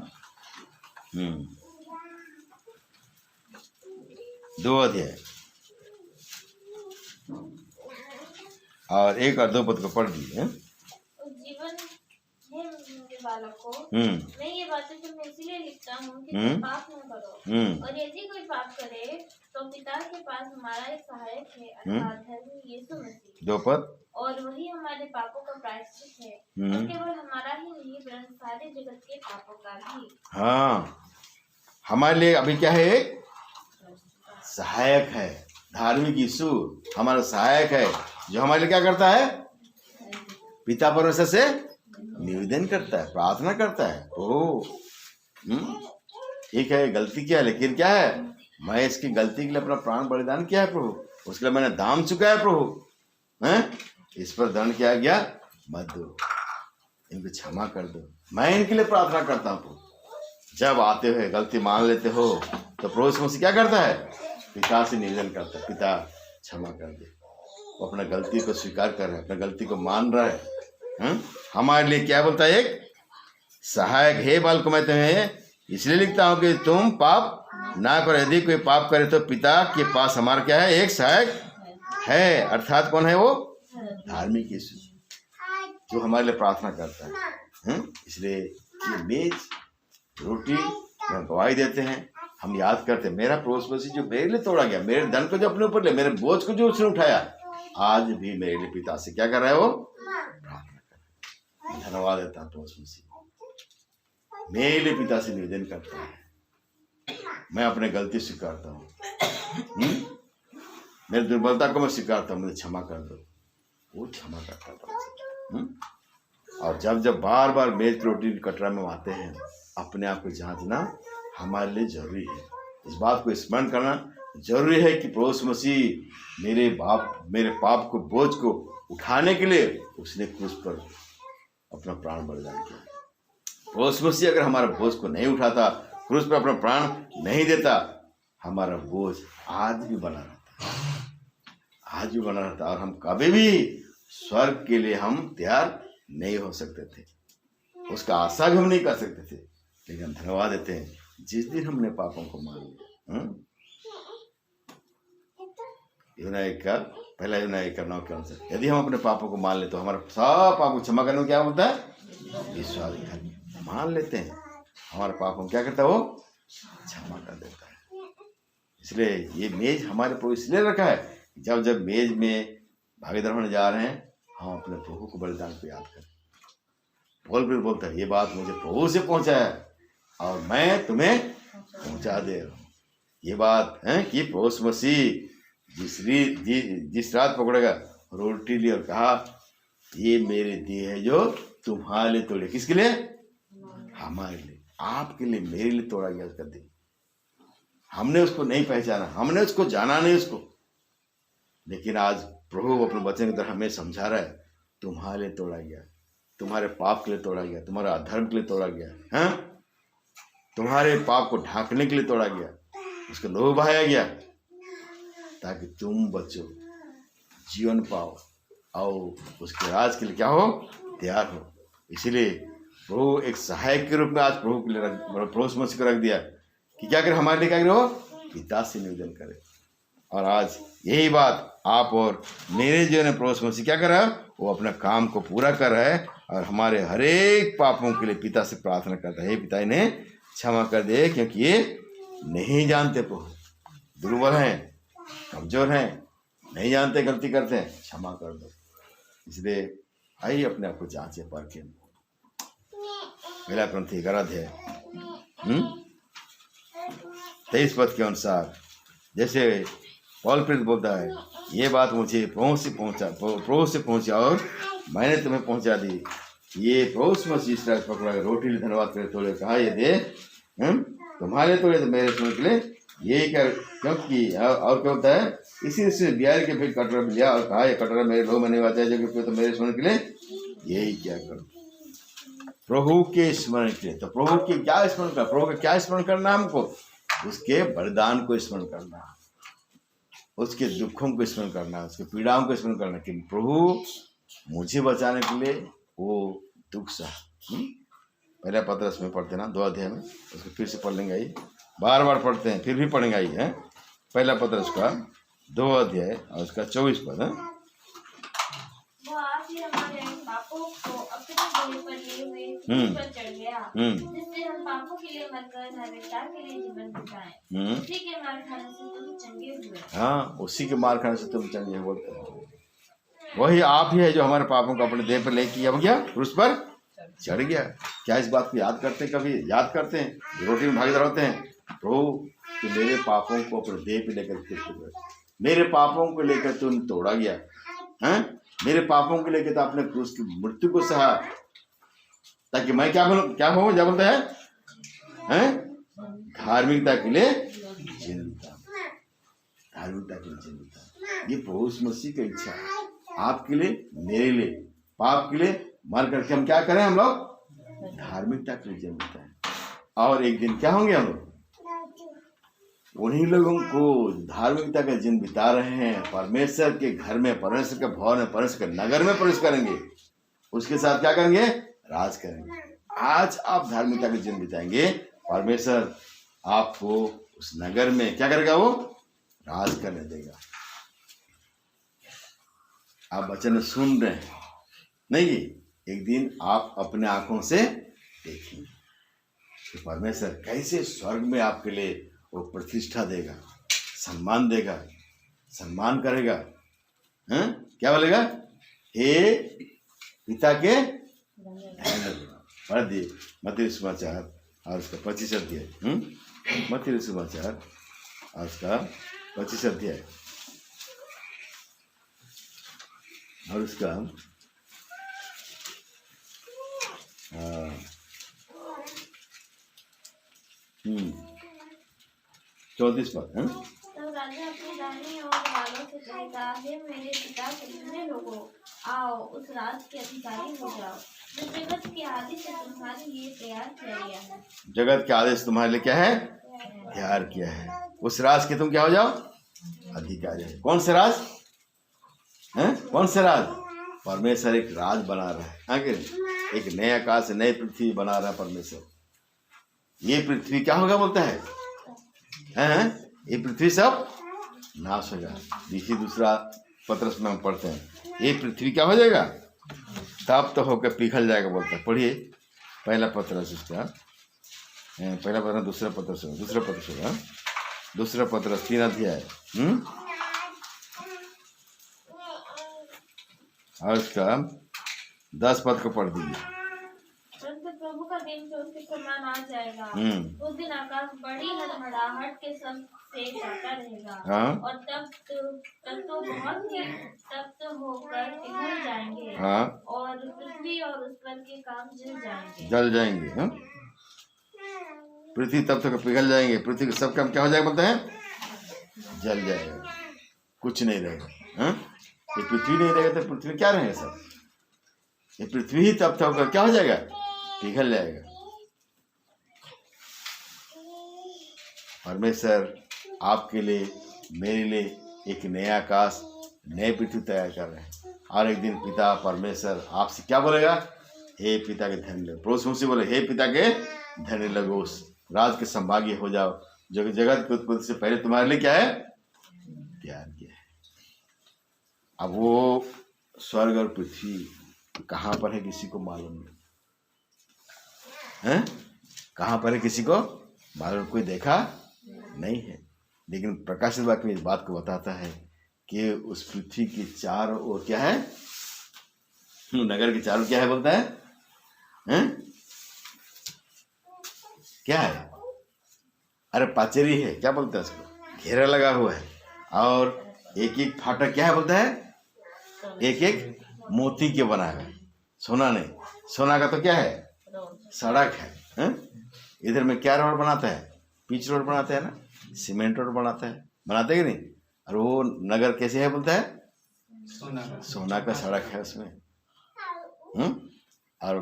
2 अध्याय और 1 और 2 पद को पढ़ लीजिए। जीवन है मेरे बालकों, हम्म मैं ये बातें तुम्हें इसलिए लिखता हूँ कि तुम पाप न करो। और यदि कोई पाप करे तो पिता के पास हमारा एक सहायक है, अर्थात धर्मी यीशु मसीह। 2 पद। और वही हमारे पापों का प्रायश्चित है, और केवल हमारा ही नहीं वरन सारे जगत के पापों का भी। हाँ, हमारे लिए अभी क्या है, एक सहायक है। धार्मिक यीशु हमारा सहायक है, जो हमारे लिए क्या करता है, पिता परमेश्वर से निवेदन करता है, प्रार्थना करता है। ठीक है, गलती किया, लेकिन क्या है, मैं इसकी गलती के लिए अपना प्राण बलिदान किया है प्रभु, उसके लिए मैंने दाम चुकाया है प्रभु। हैं, इस पर दंड किया गया, मत दो, इनको क्षमा कर दो। मैं इनके लिए प्रार्थना करता हूँ। जब आते हुए गलती मान लेते हो तो प्रभु मसीह क्या करता है, पिता से निवेदन करता है, पिता क्षमा कर दे। वो अपना गलती को स्वीकार कर रहा है, अपना गलती को मान रहा है। हमारे लिए क्या बोलता है, एक सहायक है। बालकों मैं तुम्हें इसलिए लिखता हूँ कि तुम पाप ना करो। यदि कोई पाप करे तो पिता के पास हमारा क्या है, एक सहायक है, अर्थात कौन है, वो धार्मिक यीशु, जो हमारे लिए प्रार्थना करता है। इसलिए ये मेज रोटी में गवाही देते हैं, हम याद करते हैं, मेरा प्रभु मसीह जो मेरे लिए तोड़ा गया, मेरे धन को जो अपने ऊपर ले, मेरे बोझ को जो उसने उठाया, आज भी मेरे लिए पिता से क्या कर रहा है, वो प्रार्थना कर रहा है। धन्यवाद देता हूँ प्रभु मसीह, मेरे लिए पिता से निवेदन करता है, मैं अपने गलती स्वीकारता हूँ, मेरी दुर्बलता को मैं स्वीकारता हूँ, मुझे क्षमा कर दो। वो क्षमा करता है। और जब बार बार मेज रोटी कटरा में आते हैं, अपने आप को जांचना हमारे लिए जरूरी है। इस बात को स्मरण करना जरूरी है कि प्रभु मसीह मेरे पाप को, बोझ को उठाने के लिए उसने क्रूस पर अपना प्राण बलिदान किया। प्रभु मसीह अगर हमारा बोझ को नहीं उठाता, क्रूस पर अपना प्राण नहीं देता, हमारा बोझ आज भी बना रहता, और हम कभी भी स्वर्ग के लिए हम तैयार नहीं हो सकते थे, उसका आशा भी हम नहीं कर सकते थे। लेकिन धन्यवाद देते हैं, जिस दिन हमने पापों को मान लिया। पहला यूहन्ना 1:9 के अनुसार, यदि हम अपने पापों को मान ले तो हमारा सब पाप को क्षमा करने को क्या होता है, विश्वास है। मान लेते हैं, हमारे पापों क्या करता है, वो क्षमा कर देता है। इसलिए ये मेज हमारे प्रभु इसलिए रखा है, जब मेज में भागीदार होने जा रहे हैं, हम अपने प्रभु को बलिदान को याद करें। बोलता है, ये बात मुझे प्रभु से पहुंचा है और मैं तुम्हें पहुंचा दे रहा हूँ। ये बात है कि प्रभु मसीह जिस रात पकड़ेगा, रोटी ली और कहा, ये मेरे देह है जो तुम्हारे लिए तोड़े। किसके लिए, हमारे लिए, आपके लिए, मेरे लिए तोड़ा गया उसका देह। हमने उसको नहीं पहचाना, हमने उसको जाना नहीं उसको, लेकिन आज प्रभु अपने वचन की तरह हमें समझा रहा है, तुम्हारे लिए तोड़ा गया, तुम्हारे पाप के लिए तोड़ा गया, तुम्हारे अधर्म के लिए तोड़ा गया है, तुम्हारे पाप को ढांकने के लिए तोड़ा गया, उसको लोह बहाया गया ताकि तुम बचो, जीवन पाओ और उसके राज के लिए क्या हो, तैयार हो। इसीलिए प्रभु एक सहायक के रूप में आज प्रभु के लिए प्रभु मसीह को रख दिया कि क्या करे, हमारे लिए क्या करे, वो पिता से निवेदन करे और आज यही बात आप और मेरे जो है प्रभु मसीह क्या कर रहा है, वो अपना काम को पूरा कर रहा है और हमारे हर एक पापों के लिए पिता से प्रार्थना करता है, हे पिता इन्हें क्षमा कर दे, क्योंकि ये नहीं जानते, प्रभु दुर्बल हैं, कमजोर हैं, नहीं जानते, गलती करते हैं, क्षमा कर दो। इसलिए आइए अपने आप को जांचे परखें। पहला क्रंथी 11 अध्याय 23 पद के अनुसार जैसे पौल प्रेरित बोलता है, ये बात मुझे प्रभु से पहुंचा और मैंने तुम्हें पहुंचा दी। ये प्रभु मसीह इस्राएल पकड़ा रोटी धन्यवाद करे तोड़े कहा, ये दे तुम्हारे तोड़े तो मेरे सुन के लिए यही क्या, क्योंकि और क्या होता है, इसी से बिहार के फिर कटोरा लिया और कहा, ये कटोरा मेरे लोग मैंने बात है जो तो मेरे सुन के लिए यही क्या करो, प्रभु के स्मरण के लिए। तो प्रभु के क्या स्मरण करना, प्रभु का क्या स्मरण करना, हमको उसके बलिदान को स्मरण करना, उसके दुखों को स्मरण करना, उसके पीड़ाओं को स्मरण करना कि प्रभु मुझे बचाने के लिए वो दुख सहा। पहले पत्रस में पढ़ते ना 2 अध्याय में, उसको फिर से पढ़ लेंगे, आइए बार बार पढ़ते हैं फिर भी पढ़ेंगे, आइए है पहला पत्रस का 2 अध्याय और उसका 24 पद है। वो आखिर हमारे पापों को अपने देह पर लिए हुए पर चढ़ गया, जिससे हम पापों के लिए मरकर धार्मिकता के लिए जीवन बिताएं। उसी के मार खाने से तुम चंगे हुए। हाँ, उसी के मार खाने से तुम चंगे हुए। वही आप ही है जो हमारे पापों को अपने देह पर ले किया गया, क्रूस पर चढ़ गया। क्या इस बात को याद करते, कभी याद करते हैं, रोटी में भागीदार होते हैं, प्रभु तो मेरे पापों को अपने देह पे लेकर, मेरे पापों को लेकर तुम तोड़ा गया है, मेरे पापों को लेकर तो आपने क्रूस की मृत्यु को सहा, ताकि मैं क्या बोलूं, क्या कहूं, क्या बोलता है, धार्मिकता के लिए जीता, धार्मिकता के लिए जीता। ये प्रभु मसीह की इच्छा है आपके लिए, मेरे लिए, पाप के लिए मर करके हम क्या करें, हम लोग धार्मिकता के लिए जीते हैं। और एक दिन क्या होंगे, हम लोग उन्हीं लोगों को धार्मिकता का जीवन बिता रहे हैं, परमेश्वर के घर में, परमेश्वर के भवन में, परमेश्वर के नगर में प्रवेश करेंगे, उसके साथ क्या करेंगे, राज करेंगे। आज आप धार्मिकता का जीवन बिताएंगे, परमेश्वर आपको उस नगर में क्या करेगा, वो राज करने देगा। आप वचन सुन रहे हैं नहीं, एक दिन आप अपने आंखों से देखेंगे कि परमेश्वर कैसे स्वर्ग में आपके लिए वो प्रतिष्ठा देगा, सम्मान देगा, सम्मान करेगा। क्या बोलेगा, हे पिता के पढ़ दिए मत्ती समाचार और उसका 25 अध्याय, मत्ती समाचार और उसका 25 अध्याय और उसका 34 पद है। तब राजा अपनी रानी और बालों से कहेगा, हे मेरे पिता के चुने लोगों, आओ उस राज के अधिकारी हो जाओ जो जगत के आदि से तुम्हारे लिए तैयार किया गया है। जगत के आदेश तुम्हारे लिए क्या है, तैयार किया है। उस राज के तुम क्या हो जाओ, अधिकारी। कौन से राज है, कौन से राज, परमेश्वर एक राज बना रहा है, आगे एक नए आकाश नई पृथ्वी बना रहा है परमेश्वर। ये पृथ्वी क्या होगा बोलता है, ये पृथ्वी सब नाश होगा। इसी दूसरा पत्रस में हम पढ़ते हैं, ये पृथ्वी क्या हो जाएगा, तब तो होकर पिघल जाएगा बोलता है। पढ़िए पहला पत्रस, उसका पहला पत्रस दूसरा पत्रस होगा, दूसरा पत्रस 3 अध्याय और उसका 10 पद को पढ़ दीजिए। प्रभु का दिन तो उसके समान आ जाएगा। उस दिन आकाश बड़ी हड़बड़ाहट के से जाता रहेगा, और तब तो बहुत ही तप्त होकर पिघल जाएंगे, और पृथ्वी और उस पर के काम जल जाएंगे। पृथ्वी तब तक पिघल जाएंगे, पृथ्वी के सब काम क्या हो जाएगा बोलते हैं, जल जाएगा, कुछ नहीं रहेगा। ये पृथ्वी नहीं रहेगा तो पृथ्वी क्या रहेगा सब, ये पृथ्वी ही तब तक क्या हो जाएगा, पिघल जाएगा। परमेश्वर आपके लिए, मेरे लिए एक नया आकाश नए पृथ्वी तैयार कर रहे हैं। और एक दिन पिता परमेश्वर आपसे क्या बोलेगा, हे पिता के धन्य लगो। प्रभु से बोले, हे पिता के धन्य लगो, उस राज के संभागी हो जाओ जो जगत की उत्पत्ति से पहले तुम्हारे लिए क्या है, अब वो स्वर्ग और पृथ्वी कहाँ पर है किसी को मालूम नहीं है। कहाँ पर है किसी को मालूम, कोई देखा नहीं है। लेकिन प्रकाशित वाक्य में इस बात को बताता है कि उस पृथ्वी के चारों ओर क्या है, नगर के चारों क्या है बोलता है, हैं? क्या है, अरे पाचेरी है, क्या बोलते हैं उसको, घेरा लगा हुआ है, और एक एक फाटक क्या है बोलता है, एक एक मोती के बना है, सोना नहीं। सोना का तो क्या है, सड़क है, हैं? इधर में क्या रोड बनाता है, पिच रोड बनाता है ना, सीमेंट रोड बनाता है, बनाते कि नहीं। और वो नगर कैसे है बोलता है, सोना का सड़क है उसमें। और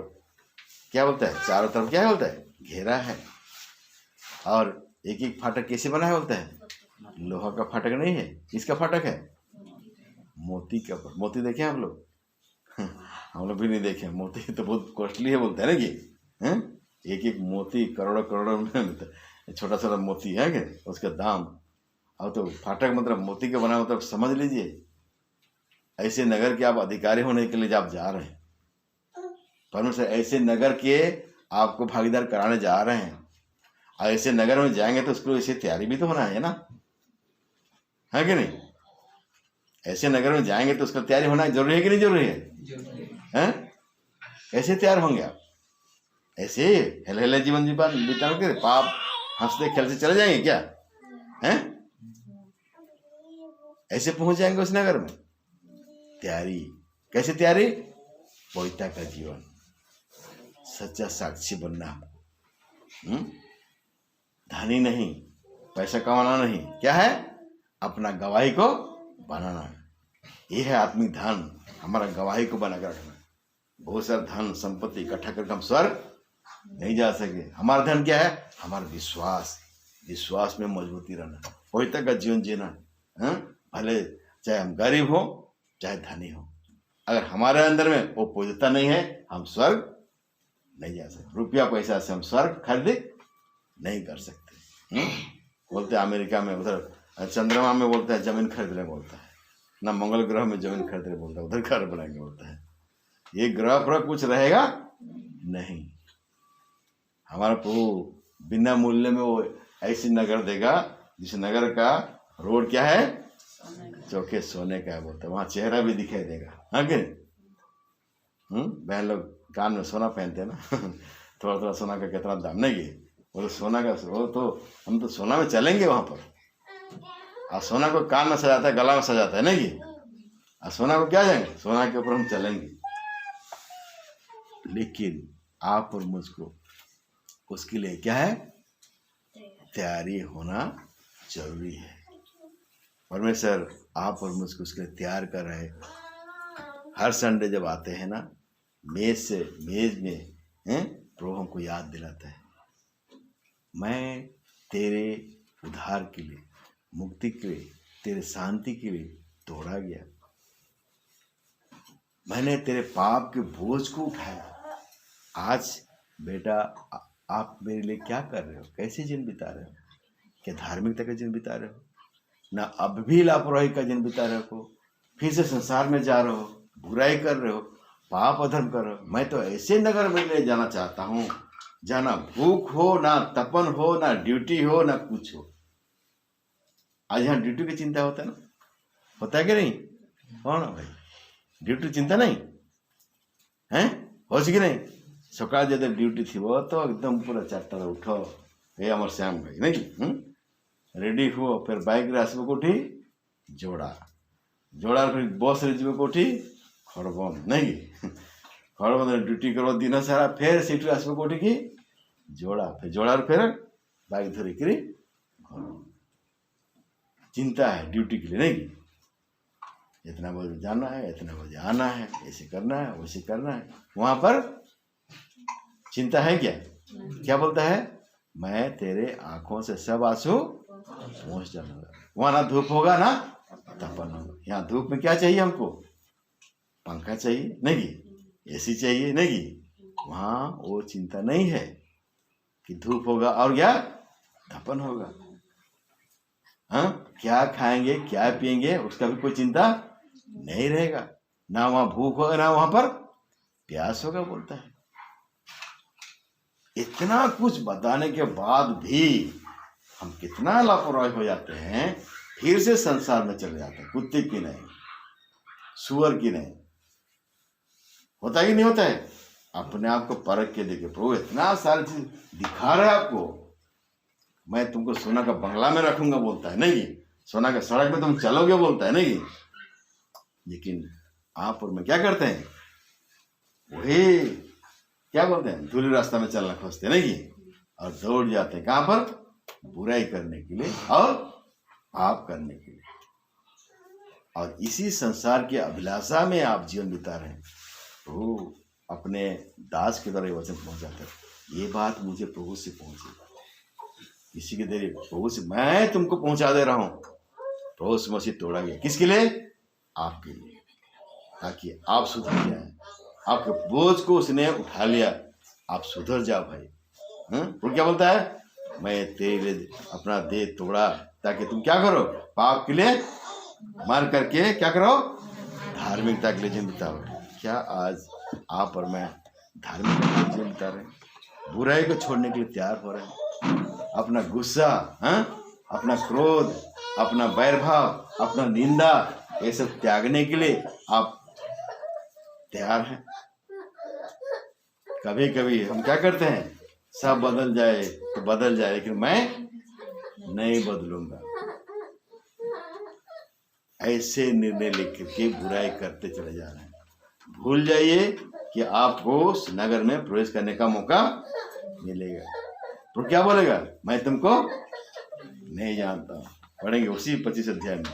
क्या बोलता है, चारों तरफ क्या है बोलता है, घेरा है, और एक एक फाटक कैसे बना है बोलता है, लोहा का फाटक नहीं है, किसका फाटक है, मोती का। मोती देखे हम लोग, हम लोग भी नहीं देखे। मोती तो बहुत कॉस्टली है बोलते हैं ना कि, हैं? एक एक मोती करोड़ों करोड़ों में मिलता है, छोटा छोटा मोती है कि उसका दाम। और तो फाटक मतलब मोती का बना, मतलब समझ लीजिए ऐसे नगर के आप अधिकारी होने के लिए आप जा रहे हैं, परमेश्वर ऐसे नगर के आपको भागीदार कराने जा रहे हैं। और ऐसे नगर में जाएंगे तो उसको ऐसे तैयारी भी तो होना है ना, है कि नहीं। ऐसे नगर में जाएंगे तो उसका तैयारी होना जरूरी है कि नहीं जरूरी है, ऐसे तैयार होंगे आप, ऐसे हेले हेले जीवन बिताओगे, पाप हंसते खेलते चले जाएंगे क्या, हैं? ऐसे पहुंच जाएंगे उस नगर में। तैयारी कैसे, तैयारी पवित्रता का जीवन, सच्चा साक्षी बनना हमको, धनी नहीं, पैसा कमाना नहीं, क्या है, अपना गवाही को बनाना। ये है आत्मिक धन, हमारा गवाही को बनाकर रखना। बहुत सारा धन संपत्ति इकट्ठा करके हम स्वर्ग नहीं जा सके। हमारा धन क्या है, हमारा विश्वास, विश्वास में मजबूती रहना, पवित्रता का जीवन जीना। भले चाहे हम गरीब हो चाहे धनी हो, अगर हमारे अंदर में वो पवित्रता नहीं है, हम स्वर्ग नहीं जा सकते। रुपया पैसा से हम स्वर्ग खरीद नहीं कर सकते। बोलते हैं अमेरिका में उधर चंद्रमा में बोलता है जमीन खरीदने बोलता है ना, मंगल ग्रह में जमीन खरीदने बोलता है, उधर घर बनाएंगे बोलता है। ये ग्रह पर कुछ रहेगा नहीं। हमारा प्रभु बिना मूल्य में वो ऐसी नगर देगा जिस नगर का रोड क्या है, चौके सोने का है बोलता है, वहां चेहरा भी दिखाई देगा। हाँ कि बहन लोग कान में सोना पहनते हैं ना, थोड़ा थोड़ा सोना का कितना दाम नहीं है, वो तो सोना का, वो तो हम तो सोना में चलेंगे वहां पर। और सोना को कान में सजाता है, गला में सजाता है नहीं, और सोना को क्या जाएंगे, सोना के ऊपर हम चलेंगे। लेकिन आप और मुझको उसके लिए क्या है, तैयारी होना जरूरी है। परमेश्वर आप और मुझको उसके लिए तैयार कर रहे। हर संडे जब आते हैं ना, मेज में प्रभु हमको याद दिलाता है, मैं तेरे उद्धार के लिए, मुक्ति के लिए, तेरे शांति के लिए तोड़ा गया, मैंने तेरे पाप के बोझ को उठाया। आज बेटा आप मेरे लिए क्या कर रहे हो, कैसे दिन बिता रहे हो, क्या धार्मिकता का दिन बिता रहे हो, ना अब भी लापरवाही का दिन बिता रहे हो, फिर से संसार में जा रहे हो, बुराई कर रहे हो, पाप अधर्म कर रहे हो। मैं तो ऐसे नगर में ले जाना चाहता हूँ जहाँ ना भूख हो, ना तपन हो, ना ड्यूटी हो, ना कुछ हो। आज यहाँ ड्यूटी की चिंता होता है ना, होता है कि नहीं, हो ना भाई, ड्यूटी चिंता नहीं है, हो कि नहीं। सकाल जब ड्यूटी थी वो तो एकदम पूरा 4 उठो, ये अमर श्याम भाई नहीं, रेडी हुओ, फिर बाइक रे आसबो कोठी जोड़ा, जोड़ा फिर बस रे जीवो कोठी खड़बम नहीं, खड़बम ड्यूटी करो दिन सारा, फिर सीट रे आसबो कोठी की जोड़ा, फिर जोड़ा फिर बाइक धरिकी चिंता है ड्यूटी के लिए नहीं, इतना बजे जाना है, इतना बजे आना है, ऐसे करना है, वैसे करना है। वहां पर चिंता है क्या, क्या बोलता है, मैं तेरे आंखों से सब आंसू पहुंच जाऊंगा। वहां ना धूप होगा ना तपन होगा। यहाँ धूप में क्या चाहिए हमको, पंखा चाहिए नहीं, एसी चाहिए नहीं, वहां वो चिंता नहीं है कि धूप होगा और क्या तपन होगा। हाँ, क्या खाएंगे क्या पिएंगे उसका भी कोई चिंता नहीं रहेगा, ना वहां भूख होगा ना वहां पर प्यास होगा बोलता है। इतना कुछ बताने के बाद भी हम कितना लापरवाही हो जाते हैं, फिर से संसार में चले जाते हैं, कुत्ते की नहीं, सुअर की नहीं। होता ही नहीं होता है। अपने आप को परख के देखिए, प्रभु इतना सारी चीज दिखा रहा है आपको। मैं तुमको सोना का बंगला में रखूंगा बोलता है, नहीं सोना का सड़क में तुम चलोगे बोलता है, नहीं। लेकिन आप और मैं क्या करते हैं, वही क्या बोलते हैं, धूली रास्ता में चलना खोजते हैं, नहीं, और दौड़ जाते हैं कहां पर, बुराई करने के लिए और पाप करने के लिए। और इसी संसार की अभिलाषा में आप जीवन बिता रहे हैं। प्रभु अपने दास के द्वारा ये वचन पहुंचाते हैं, ये बात मुझे प्रभु से पहुंची, किसी के देरी प्रभु से मैं तुमको पहुंचा दे रहा हूं। प्रभु से मसीह तोड़ा गया, किसके लिए, आपके लिए, ताकि आप सुधर जाए। आपके बोझ को उसने उठा लिया, आप सुधर जाओ भाई। वो क्या बोलता है, मैं तेरे लिए अपना देह तोड़ा ताकि तुम क्या करो, पाप के लिए मर करके क्या करो, धार्मिकता के लिए जीवन बिताओ। क्या आज आप और मैं धार्मिकता के लिए जीवन बिता रहे हैं, बुराई को छोड़ने के लिए तैयार हो रहे हैं? अपना गुस्सा, अपना क्रोध, अपना वैरभाव, अपना निंदा, ये सब त्यागने के लिए आप तैयार हैं? कभी कभी हम क्या करते हैं, सब बदल जाए तो बदल जाए, लेकिन मैं नहीं बदलूंगा, ऐसे निर्णय लेकर के बुराई करते चले जा रहे हैं। भूल जाइए कि आपको उस नगर में प्रवेश करने का मौका मिलेगा। तो क्या बोलेगा, मैं तुमको नहीं जानता हूं। पढ़ेंगे उसी 25 अध्याय में,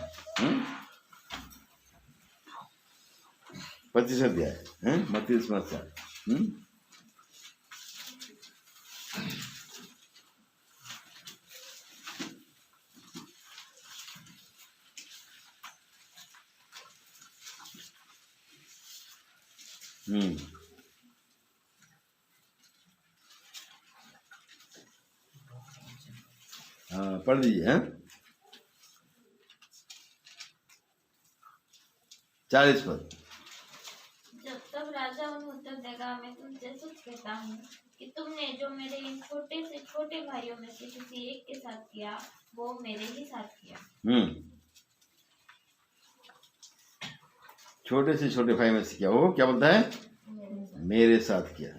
25 अध्याय, मत्ती सुसमाचार, हाँ पढ़ दीजिए। 40 पद। जब तब राजा उन्हें उत्तर देगा, मैं तुमसे सच कहता हूँ कि तुमने जो मेरे इन छोटे से छोटे भाइयों में से किसी एक के साथ किया, वो मेरे ही साथ किया। छोटे से छोटे भाई में से किया, वो क्या बोलता है, मेरे साथ किया।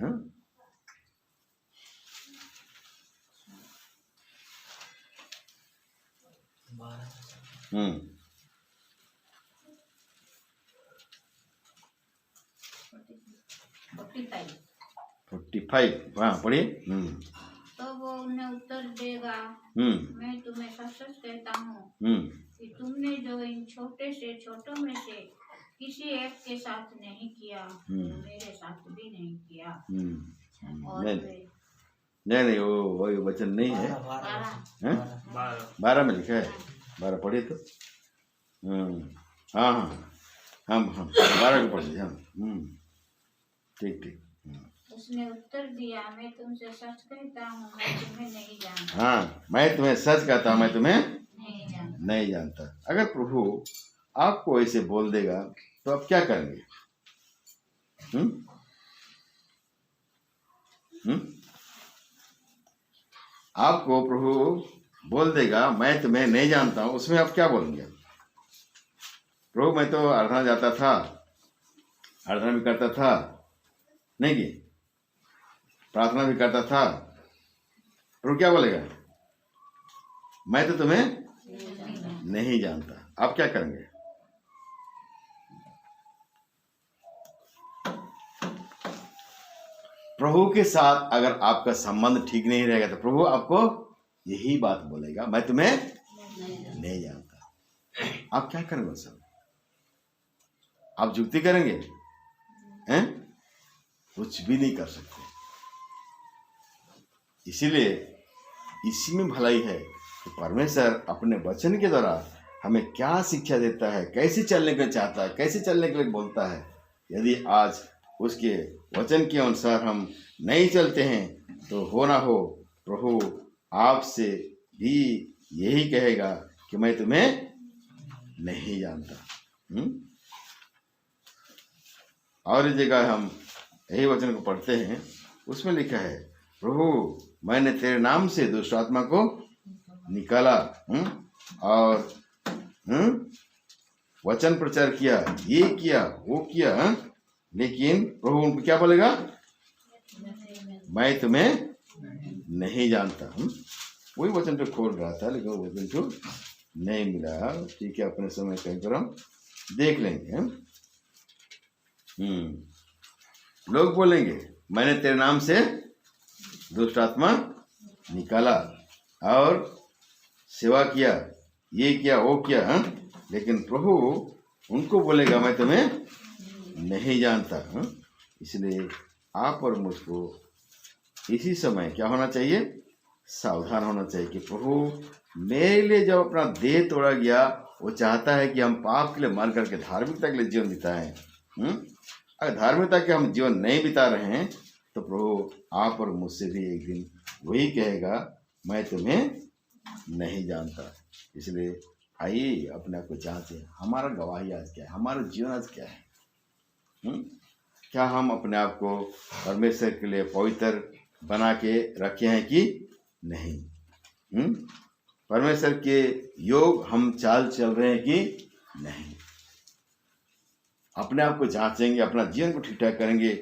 45 हाँ पढ़िए। तो वो उन्हें उत्तर देगा, मैं तुम्हें सच सच कहता हूँ कि तुमने जो इन छोटे से छोटों में से किसी एक के साथ नहीं किया, मेरे साथ भी नहीं किया। और नहीं वो वही वचन नहीं है। 12 में लिखा है, 12 पढ़िए तो। हाँ 12 को पढ़िए। ठीक। उसने उत्तर दिया, मैं तुमसे सच कहता हूँ, मैं तुम्हें नहीं जानता। हाँ, मैं तुम्हें सच कहता हूँ, मैं तुम्हें नहीं जानता। अगर प्रभु आपको ऐसे बोल देगा तो आप क्या करेंगे? आपको प्रभु बोल देगा मैं तुम्हें नहीं जानता हूं, उसमें आप क्या बोलेंगे? प्रभु मैं तो आराधना जाता था, आराधना भी करता था, नहीं कि प्रार्थना भी करता था। प्रभु क्या बोलेगा? मैं तो तुम्हें नहीं जानता। आप क्या करेंगे? प्रभु के साथ अगर आपका संबंध ठीक नहीं रहेगा तो प्रभु आपको यही बात बोलेगा, मैं तुम्हें नहीं जानता। आप क्या करेंगे सब? आप जुक्ति करेंगे? हैं? कुछ भी नहीं कर सकते। इसीलिए इसी में भलाई है कि परमेश्वर अपने वचन के द्वारा हमें क्या शिक्षा देता है, कैसे चलने को चाहता है, कैसे चलने के लिए बोलता है। यदि आज उसके वचन के अनुसार हम नहीं चलते हैं तो हो ना हो प्रभु आपसे भी यही कहेगा कि मैं तुम्हें नहीं जानता। और इस जगह हम यही वचन को पढ़ते हैं, उसमें लिखा है, प्रभु मैंने तेरे नाम से दुष्ट आत्मा को निकाला और वचन प्रचार किया, ये किया वो किया, लेकिन प्रभु उनको क्या बोलेगा, मैं तुम्हें नहीं जानता। वही वचन पे खोल रहा था, लेकिन वो वचन तो नहीं मिला। ठीक है, अपने समय कहीं पर हम देख लेंगे। लोग बोलेंगे मैंने तेरे नाम से दुष्ट आत्मा निकाला और सेवा किया, ये किया वो किया, लेकिन प्रभु उनको बोलेगा मैं तुम्हें नहीं जानता। इसलिए आप और मुझको इसी समय क्या होना चाहिए, सावधान होना चाहिए कि प्रभु मेरे लिए जब अपना देह तोड़ा गया, वो चाहता है कि हम पाप के लिए मर करके धार्मिकता के लिए जीवन बिताएं। अगर धार्मिकता के हम जीवन नहीं बिता रहे हैं तो प्रभु आप और मुझसे भी एक दिन वही कहेगा मैं तुम्हें नहीं जानता। इसलिए आइए अपने आप को जांचें, हमारा गवाही आज क्या है, हमारा जीवन आज क्या है। क्या हम अपने आप को परमेश्वर के लिए पवित्र बना के रखे हैं कि नहीं? परमेश्वर के योग हम चाल चल रहे हैं कि नहीं? अपने आप को जांचेंगे, अपना जीवन को ठीक ठाक करेंगे,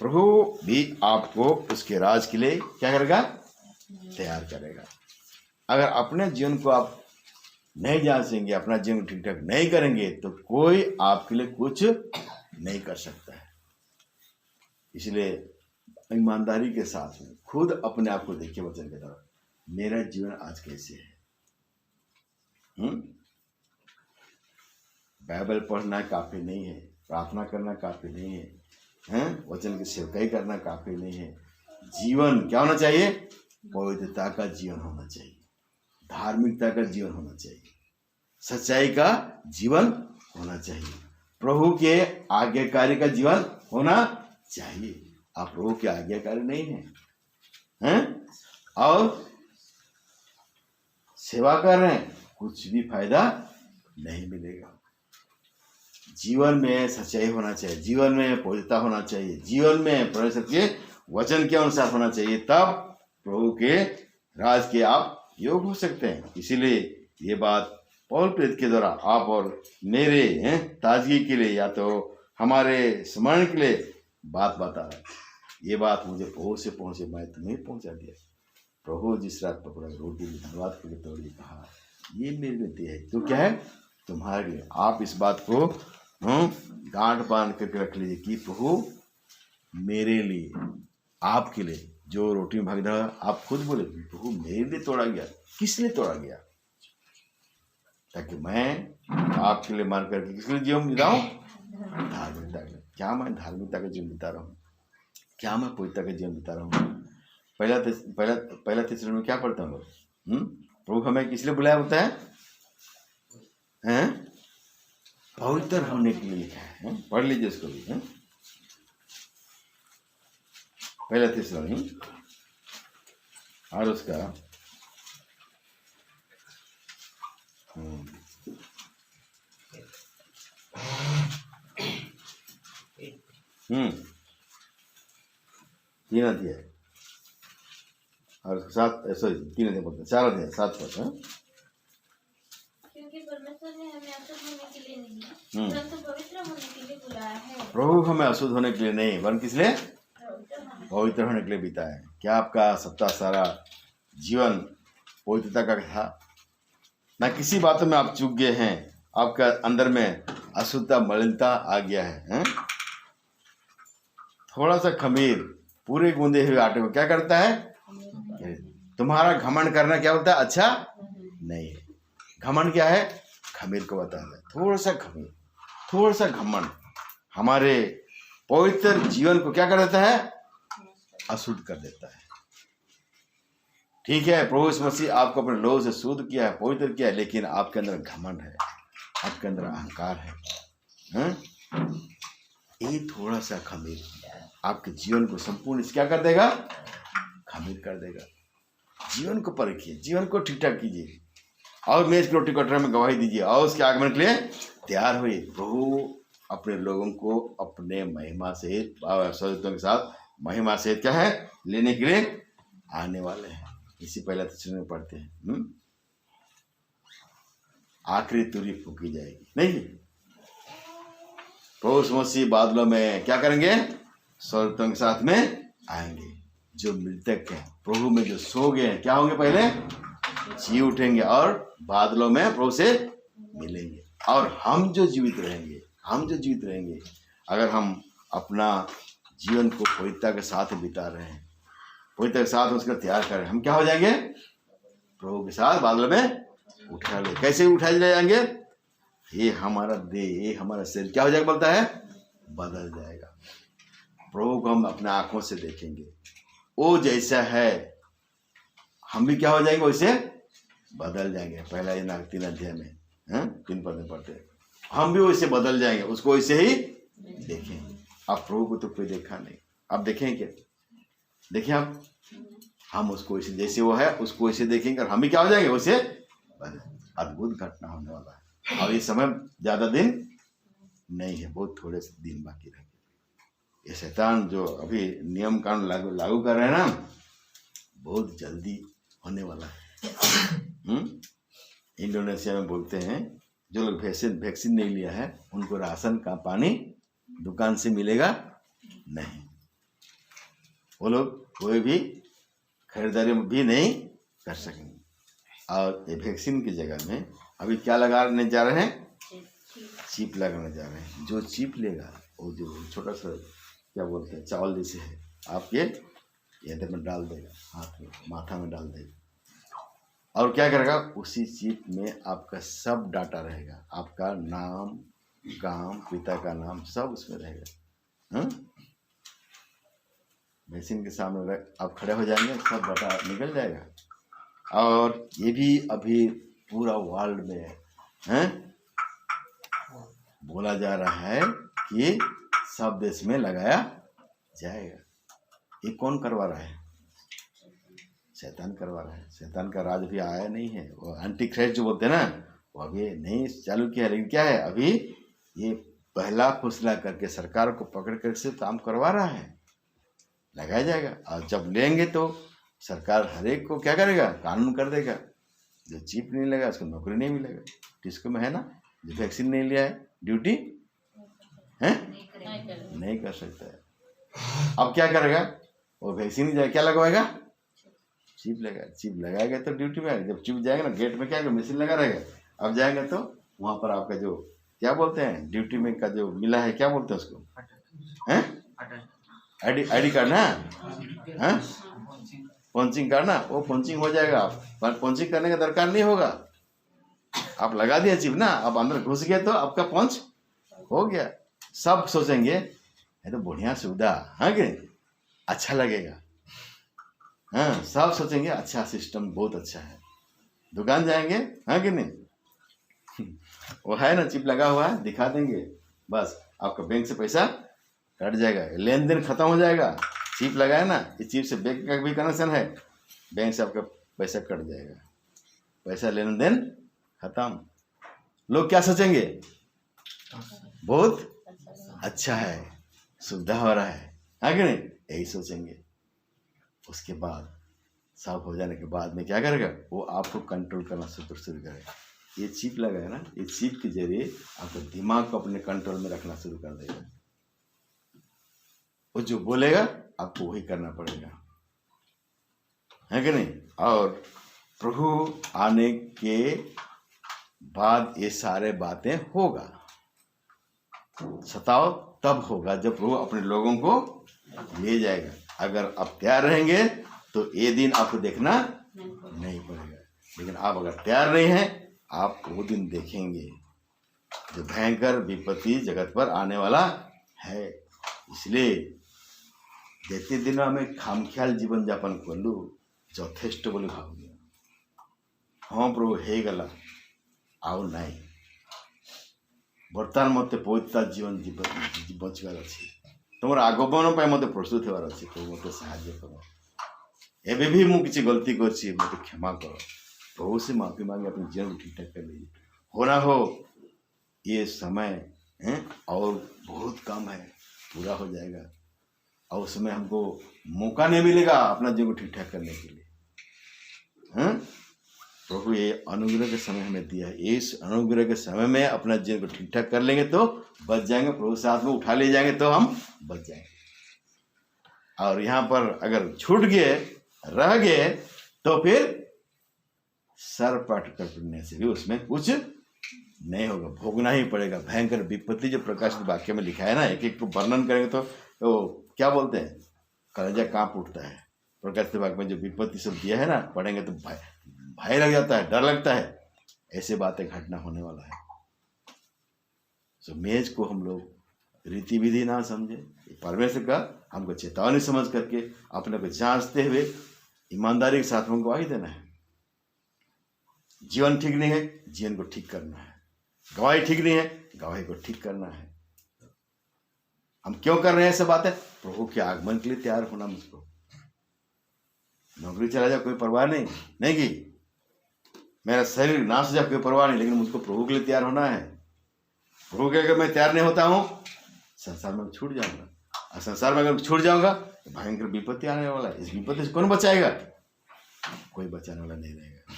प्रभु भी आपको उसके राज के लिए क्या करेगा, तैयार करेगा। अगर अपने जीवन को आप नहीं जांचेंगे, अपना जीवन ठीक ठाक नहीं करेंगे तो कोई आपके लिए कुछ नहीं कर सकता है। इसलिए ईमानदारी के साथ में खुद अपने आप को देखिए वचन के तरफ, मेरा जीवन आज कैसे है। बाइबल पढ़ना काफी नहीं है, प्रार्थना करना काफी नहीं है, वचन की सेवकाई करना काफी नहीं है। जीवन क्या होना चाहिए, पवित्रता का जीवन होना चाहिए, धार्मिकता का जीवन होना चाहिए, सच्चाई का जीवन होना चाहिए, प्रभु के आज्ञाकारी का जीवन होना चाहिए। आप प्रभु के आज्ञाकारी नहीं हैं, और सेवा कर रहे हैं, कुछ भी फायदा नहीं मिलेगा। जीवन में सच्चाई होना चाहिए, जीवन में पवित्रता होना चाहिए, जीवन में परमेश्वर के वचन के अनुसार होना चाहिए, तब प्रभु के राज के आप योग हो सकते हैं। इसीलिए ये बात पौल प्रेरित के द्वारा आप और मेरे ताजगी के लिए या तो हमारे स्मरण के लिए बात बता रहा है। ये बात मुझे पहुंचे पहुंचे मैं तुम्हें पहुंचा दिया। प्रभु जिस रात पकड़ा रोटी में धन्यवाद करके तोड़ी, कहा ये मेरे लिए देह है, तो क्या है तुम्हारे लिए। आप इस बात को गांठ बांध करके रख लीजिए कि प्रभु मेरे लिए, आपके लिए जो रोटी में भाग रहा, आप खुद बोले प्रभु मेरे लिए तोड़ा गया। किस लिए तोड़ा गया? ताकि मैं आपके लिए मार करके किस लिए जीवन बिताऊं, धार्मिकता के। क्या मैं धार्मिकता का जीवन बिता रहा हूँ? क्या मैं पवित्रता का जीवन बिता रहा हूँ? पहला तीसरे में क्या पढ़ता हूँ? प्रभु हमें किस लिए बुलाया होता है? पवित्र होने के लिए लिखा है। पढ़ लीजिए इसको भी। पहला तीसरा नहीं, और उसका तीन अध्याय और सात, सॉरी 3 अध्याय बोलते हैं, 4 अध्याय 7 पद। क्योंकि परमेश्वर ने हमें अशुद्ध होने के लिए नहीं परंतु पवित्र होने के लिए बुलाया है। प्रभु हमें अशुद्ध होने के लिए नहीं वरन किस लिए, पवित्र होने के लिए बिताया है। क्या आपका सप्ताह सारा जीवन पवित्रता का था? ना किसी बातों में आप चूक गए हैं, आपका अंदर में अशुद्धता मलिनता आ गया है? थोड़ा सा खमीर पूरे गूंदे हुए आटे को क्या करता है? तुम्हारा घमंड करना क्या होता है? अच्छा नहीं है। घमंड क्या है? खमीर को बताता है। थोड़ा सा खमीर, थोड़ा सा घमंड हमारे पवित्र जीवन को क्या कर देता है? अशुद्ध कर देता है। ठीक है, प्रभु यीशु मसीह आपको अपने लोह से शुद्ध किया है, पवित्र किया है, लेकिन आपके अंदर घमंड है, आपके अंदर अहंकार है। ये थोड़ा सा खमीर आपके जीवन को संपूर्ण क्या कर देगा? खमीर कर देगा। जीवन को परखिए, जीवन को ठीक ठाक कीजिए और मेज की रोटी कटोरे में गवाही दीजिए और उसके आगमन के लिए तैयार हुए। प्रभु अपने लोगों को अपने महिमा सहित स्वर्गदूतों के साथ महिमा सहित क्या है लेने के लिए आने वाले हैं। इसी पहले तस्वीर में पढ़ते हैं। आखिरी तुरी फूकी जाएगी नहीं, प्रभु मसीह बादलों में क्या करेंगे, स्वर्गदूतों के साथ में आएंगे। जो मृतक हैं प्रभु में जो सो गए हैं क्या होंगे, पहले जी उठेंगे और बादलों में प्रभु से मिलेंगे। और हम जो जीवित रहेंगे, अगर हम अपना जीवन को पवित्रता के साथ बिता रहे हैं, पवित्रता के साथ उसका तैयार कर रहे हैं, हम क्या हो जाएंगे, प्रभु के साथ बादलों में उठा ले। कैसे उठाए जाएंगे, ये हमारा देह, ये हमारा शरीर क्या हो जाएगा, बोलता है बदल जाएगा। प्रभु को हम अपने आंखों से देखेंगे, वो जैसा है हम भी क्या हो जाएंगे, वैसे बदल जाएंगे। पहला ये 3 अध्याय में 3 पद में पढ़ते हैं, हम भी वैसे बदल जाएंगे, उसको वैसे ही देखेंगे। आप प्रभु को तो कोई देखा नहीं, आप देखेंगे क्या, देखें आप, हम उसको वैसे जैसे वो है उसको वैसे देखेंगे और हम भी क्या हो जाएंगे, वैसे बदल। अद्भुत घटना होने वाला है। और ये समय ज्यादा दिन नहीं है, बहुत थोड़े से दिन बाकी रहेंगे। ये शैतान जो अभी नियम कानून लागू कर रहे हैं ना, बहुत जल्दी होने वाला है। इंडोनेशिया में बोलते हैं जो लोग वैक्सीन नहीं लिया है उनको राशन का पानी दुकान से मिलेगा नहीं, वो लोग कोई भी खरीदारी भी नहीं कर सकेंगे। और ये वैक्सीन की जगह में अभी क्या लगाने जा रहे हैं, चिप लगाने जा रहे हैं। जो चिप लेगा वो जो छोटा सा क्या बोलते हैं चावल जैसे है, आपके ये में डाल देगा, हाथ में माथा में डाल देगा, और क्या करेगा, उसी चिप में आपका सब डाटा रहेगा, आपका नाम, काम, पिता का नाम सब उसमें रहेगा। वैक्सीन के सामने आप खड़े हो जाएंगे, सब डाटा निकल जाएगा। और ये भी अभी पूरा वर्ल्ड में बोला जा रहा है कि सब देश में लगाया जाएगा। ये कौन करवा रहा है, शैतान करवा रहा है। शैतान का राज भी आया नहीं है, वो एंटी क्राइस्ट जो बोलते हैं ना, वो अभी नहीं चालू किया। लेकिन क्या है, अभी ये पहला फुसला करके सरकार को पकड़ कर से काम करवा रहा है, लगाया जाएगा। और जब लेंगे तो सरकार हर एक को क्या करेगा, कानून कर देगा। जो चिप नहीं लगा उसको नौकरी नहीं मिलेगा। जिसको में है ना, जो वैक्सीन नहीं लिया है ड्यूटी है नहीं कर सकता है। अब क्या करेगा, वो वैक्सीन जाए क्या लगवाएगा, चिप लगाएगा। चिप लगाएगा तो ड्यूटी में आएगा। जब चिप जाएगा ना, गेट में क्या मशीन लगा रहेगा, अब जाएगा तो वहाँ पर आपका जो क्या बोलते हैं ड्यूटी में का जो मिला है, क्या बोलते हैं उसको, आईडी कार्ड ना, पंचिंग कार्ड ना, वो पंचिंग हो जाएगा। पर पंचिंग करने का दरकार नहीं होगा, आप लगा दिया चिप ना, आप अंदर घुस गए तो आपका पंच हो गया। सब सोचेंगे ये तो बढ़िया सुविधा है कि अच्छा लगेगा, हाँ सब सोचेंगे अच्छा सिस्टम बहुत अच्छा है। दुकान जाएंगे हाँ कि नहीं, वो है ना चिप लगा हुआ है, दिखा देंगे, बस आपका बैंक से पैसा कट जाएगा, लेन देन खत्म हो जाएगा। चिप लगाए ना, इस चिप से बैंक का भी कनेक्शन है, बैंक से आपका पैसा कट जाएगा, पैसा लेन देन खत्म। लोग क्या सोचेंगे, बहुत अच्छा है, सुविधा हो रहा है कि नहीं, यही सोचेंगे। उसके बाद सब हो जाने के बाद में क्या करेगा, वो आपको कंट्रोल करना शुरू करेगा। ये चिप लगा है ना, ये चिप के जरिए आपको दिमाग को अपने कंट्रोल में रखना शुरू कर देगा। वो जो बोलेगा आपको वही करना पड़ेगा, है कि नहीं। और प्रभु आने के बाद ये सारे बातें होगा। सताव तब होगा जब प्रभु अपने लोगों को ले जाएगा। अगर आप तैयार रहेंगे तो ये दिन आपको देखना नहीं पड़ेगा, लेकिन आप अगर तैयार नहीं हैं, आप वो दिन देखेंगे जो भयंकर विपत्ति जगत पर आने वाला है। इसलिए ଯେତେ ଦିନ ଆମେ ଖାମଖିଆଲ ଜୀବନ ଯାପନ କଲୁ ଯଥେଷ୍ଟ ବୋଲି ଭାବୁନି। ହଁ ପ୍ରଭୁ ହେଇଗଲା, ଆଉ ନାହିଁ, ବର୍ତ୍ତମାନ ମୋତେ ପବିତ୍ର ଜୀବନ ବଞ୍ଚିବାର ଅଛି। ତୁମର ଆଗମନ ପାଇଁ ମୋତେ ପ୍ରସ୍ତୁତ ହେବାର ଅଛି। ପ୍ରଭୁ ମୋତେ ସାହାଯ୍ୟ କର। ଏବେ ବି ମୁଁ କିଛି ଗଲତି କରିଛି, ମୋତେ କ୍ଷମା କର। प्रभु से माफी मांगे, अपने जीवन को ठीक ठाक कर लीजिए। हो ना हो ये समय हैं, और बहुत कम है, पूरा हो जाएगा, और उसमें हमको मौका नहीं मिलेगा अपना जीवन को ठीक ठाक करने के लिए। हैं, प्रभु ये अनुग्रह के समय हमें दिया है, इस अनुग्रह के समय में अपना जीवन को ठीक ठाक कर लेंगे तो बच जाएंगे, प्रभु साथ में उठा ले जाएंगे तो हम बच जाएंगे। और यहाँ पर अगर छूट गए, रह गए, तो फिर सर पट करने से भी उसमें कुछ नहीं होगा, भोगना ही पड़ेगा भयंकर विपत्ति। जो प्रकाशित वाक्य में लिखा है ना, एक एक को वर्णन करेंगे तो क्या बोलते हैं, कलेजा कांप उठता है। प्रकाशित वाक्य में जो विपत्ति सब दिया है ना, पढ़ेंगे तो भय लग जाता है, डर लगता है, ऐसे बातें घटना होने वाला है। तो मेज को हम लोग रीति विधि ना समझे, परमेश्वर का हमको चेतावनी समझ करके अपने को जांचते हुए ईमानदारी के साथ हमको गवाही देना है। जीवन ठीक नहीं है, जीवन को ठीक करना है। गवाही ठीक नहीं है, गवाही को ठीक करना है। हम क्यों कर रहे हैं सब बातें? प्रभु के आगमन के लिए तैयार होना। मुझको नौकरी चला जाए कोई परवाह नहीं, नहीं की मेरा शरीर नाश हो जाए कोई परवाह नहीं, लेकिन मुझको प्रभु के लिए तैयार होना है। प्रभु के अगर मैं तैयार नहीं होता हूं, संसार में छूट जाऊंगा, और संसार में अगर छूट जाऊंगा तो भयंकर विपत्ति आने वाला है। इस विपत्ति से कौन बचाएगा? कोई बचाने वाला नहीं रहेगा,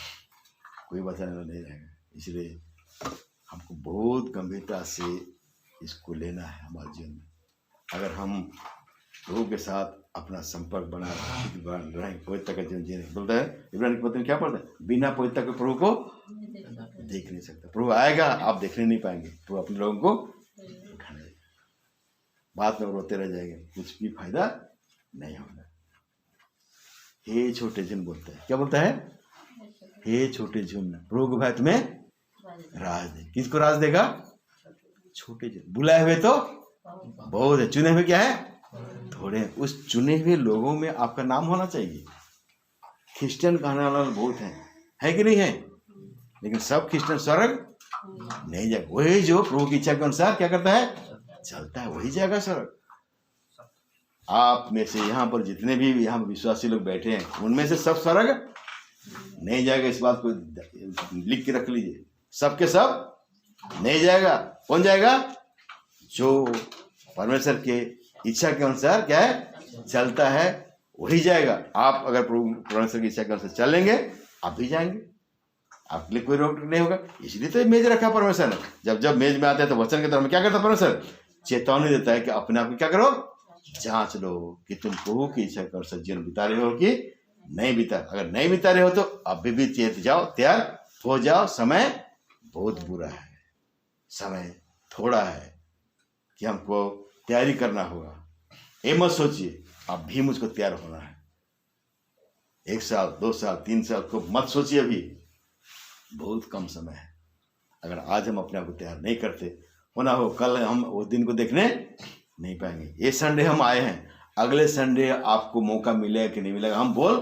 कोई बचाने वाला नहीं रहेगा। इसलिए हमको बहुत गंभीरता से इसको लेना है हमारे जीवन में। अगर हम प्रभु के साथ अपना संपर्क बना रहे, पवित्रता का जीवन जीने, बोलता है इब्रानी की पत्री क्या पढ़ता है, बिना पवित्रता के प्रभु को देख नहीं सकता। प्रभु आएगा, आप देखने नहीं पाएंगे, प्रभु अपने लोगों को उठाने देगा, बाद में रोते रह जाएंगे, कुछ भी फायदा नहीं होगा। हे छोटे झुन बोलता है, क्या बोलता है? हे छोटे झुन, प्रभु को भाई तुम्हें राज दे। किसको राज देगा? छोटे झुन। बुलाए हुए तो बहुत है, चुने हुए क्या है? थोड़े हैं। उस चुने हुए लोगों में आपका नाम होना चाहिए। क्रिश्चियन कहने वाला बहुत है कि नहीं है? लेकिन सब क्रिश्चियन स्वर्ग नहीं जाएगा। वही जो प्रभु की इच्छा के अनुसार क्या करता है, चलता है, वही जाएगा स्वर्ग। आप में से यहाँ पर जितने भी यहाँ विश्वासी लोग बैठे हैं, उनमें से सब स्वर्ग नहीं जाएगा। इस बात को लिख के रख लीजिए, सबके सब नहीं जाएगा। कौन जाएगा? जो परमेश्वर के इच्छा के अनुसार क्या है, चलता है, वही जाएगा। आप अगर परमेश्वर की इच्छा के अनुसार चलेंगे, आप भी जाएंगे, आपके लिए कोई रोक नहीं होगा। इसलिए तो मेज रखा परमेश्वर ने। जब जब मेज में आते हैं तो वचन के तरफ में क्या करता है परमेश्वर? चेतावनी देता है कि अपने आप को क्या करो, जांच लो कि तुम प्रभु की इच्छा के अनुसार जीवन बिता रहे हो कि नहीं बिता। अगर नहीं बिता रहे हो तो अभी भी चेत जाओ, तैयार हो जाओ। समय बहुत बुरा है, समय थोड़ा है कि हमको तैयारी करना होगा। ये मत सोचिए अभी मुझको तैयार होना है, 1 साल 2 साल 3 साल को मत सोचिए, अभी बहुत कम समय है। अगर आज हम अपने आप को तैयार नहीं करते, होना हो कल हम वो दिन को देखने नहीं पाएंगे। ये संडे हम आए हैं, अगले संडे आपको मौका मिलेगा कि नहीं मिलेगा हम बोल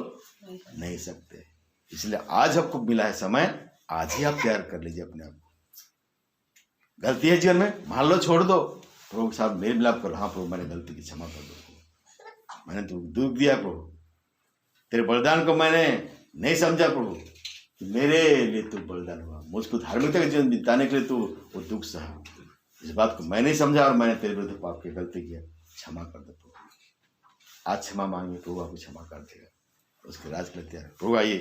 नहीं सकते। इसलिए आज आपको मिला है समय, आज ही आप तैयार कर लीजिए अपने आप को। गलती है जीवन में, मान लो, छोड़ दो, प्रभु साहब मेल मिलाप करो। हाँ प्रभु, मैंने गलती की, क्षमा कर दो, मैंने तो दुख दिया प्रभु, तेरे बलिदान को मैंने नहीं समझा प्रभु, मेरे लिए तू बलिदान हुआ, मुझको धार्मिकता का जीवन बिताने के लिए तू वो दुख सहा। इस बात को मैं नहीं समझा और मैंने तेरे विरुद्ध पाप की गलती किया, क्षमा कर दो प्रभु। आज क्षमा मांगे, प्रभु आपको क्षमा कर देगा, उसके राज के लिए तैयार। प्रभु आइए,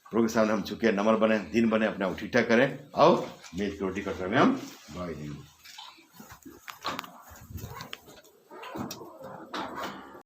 प्रभु के सामने हम चुके, नम्र बने, दिन बने, अपना ठीक ठाक करें और मेज की रोटी कटोरे में हम गवाही देंगे।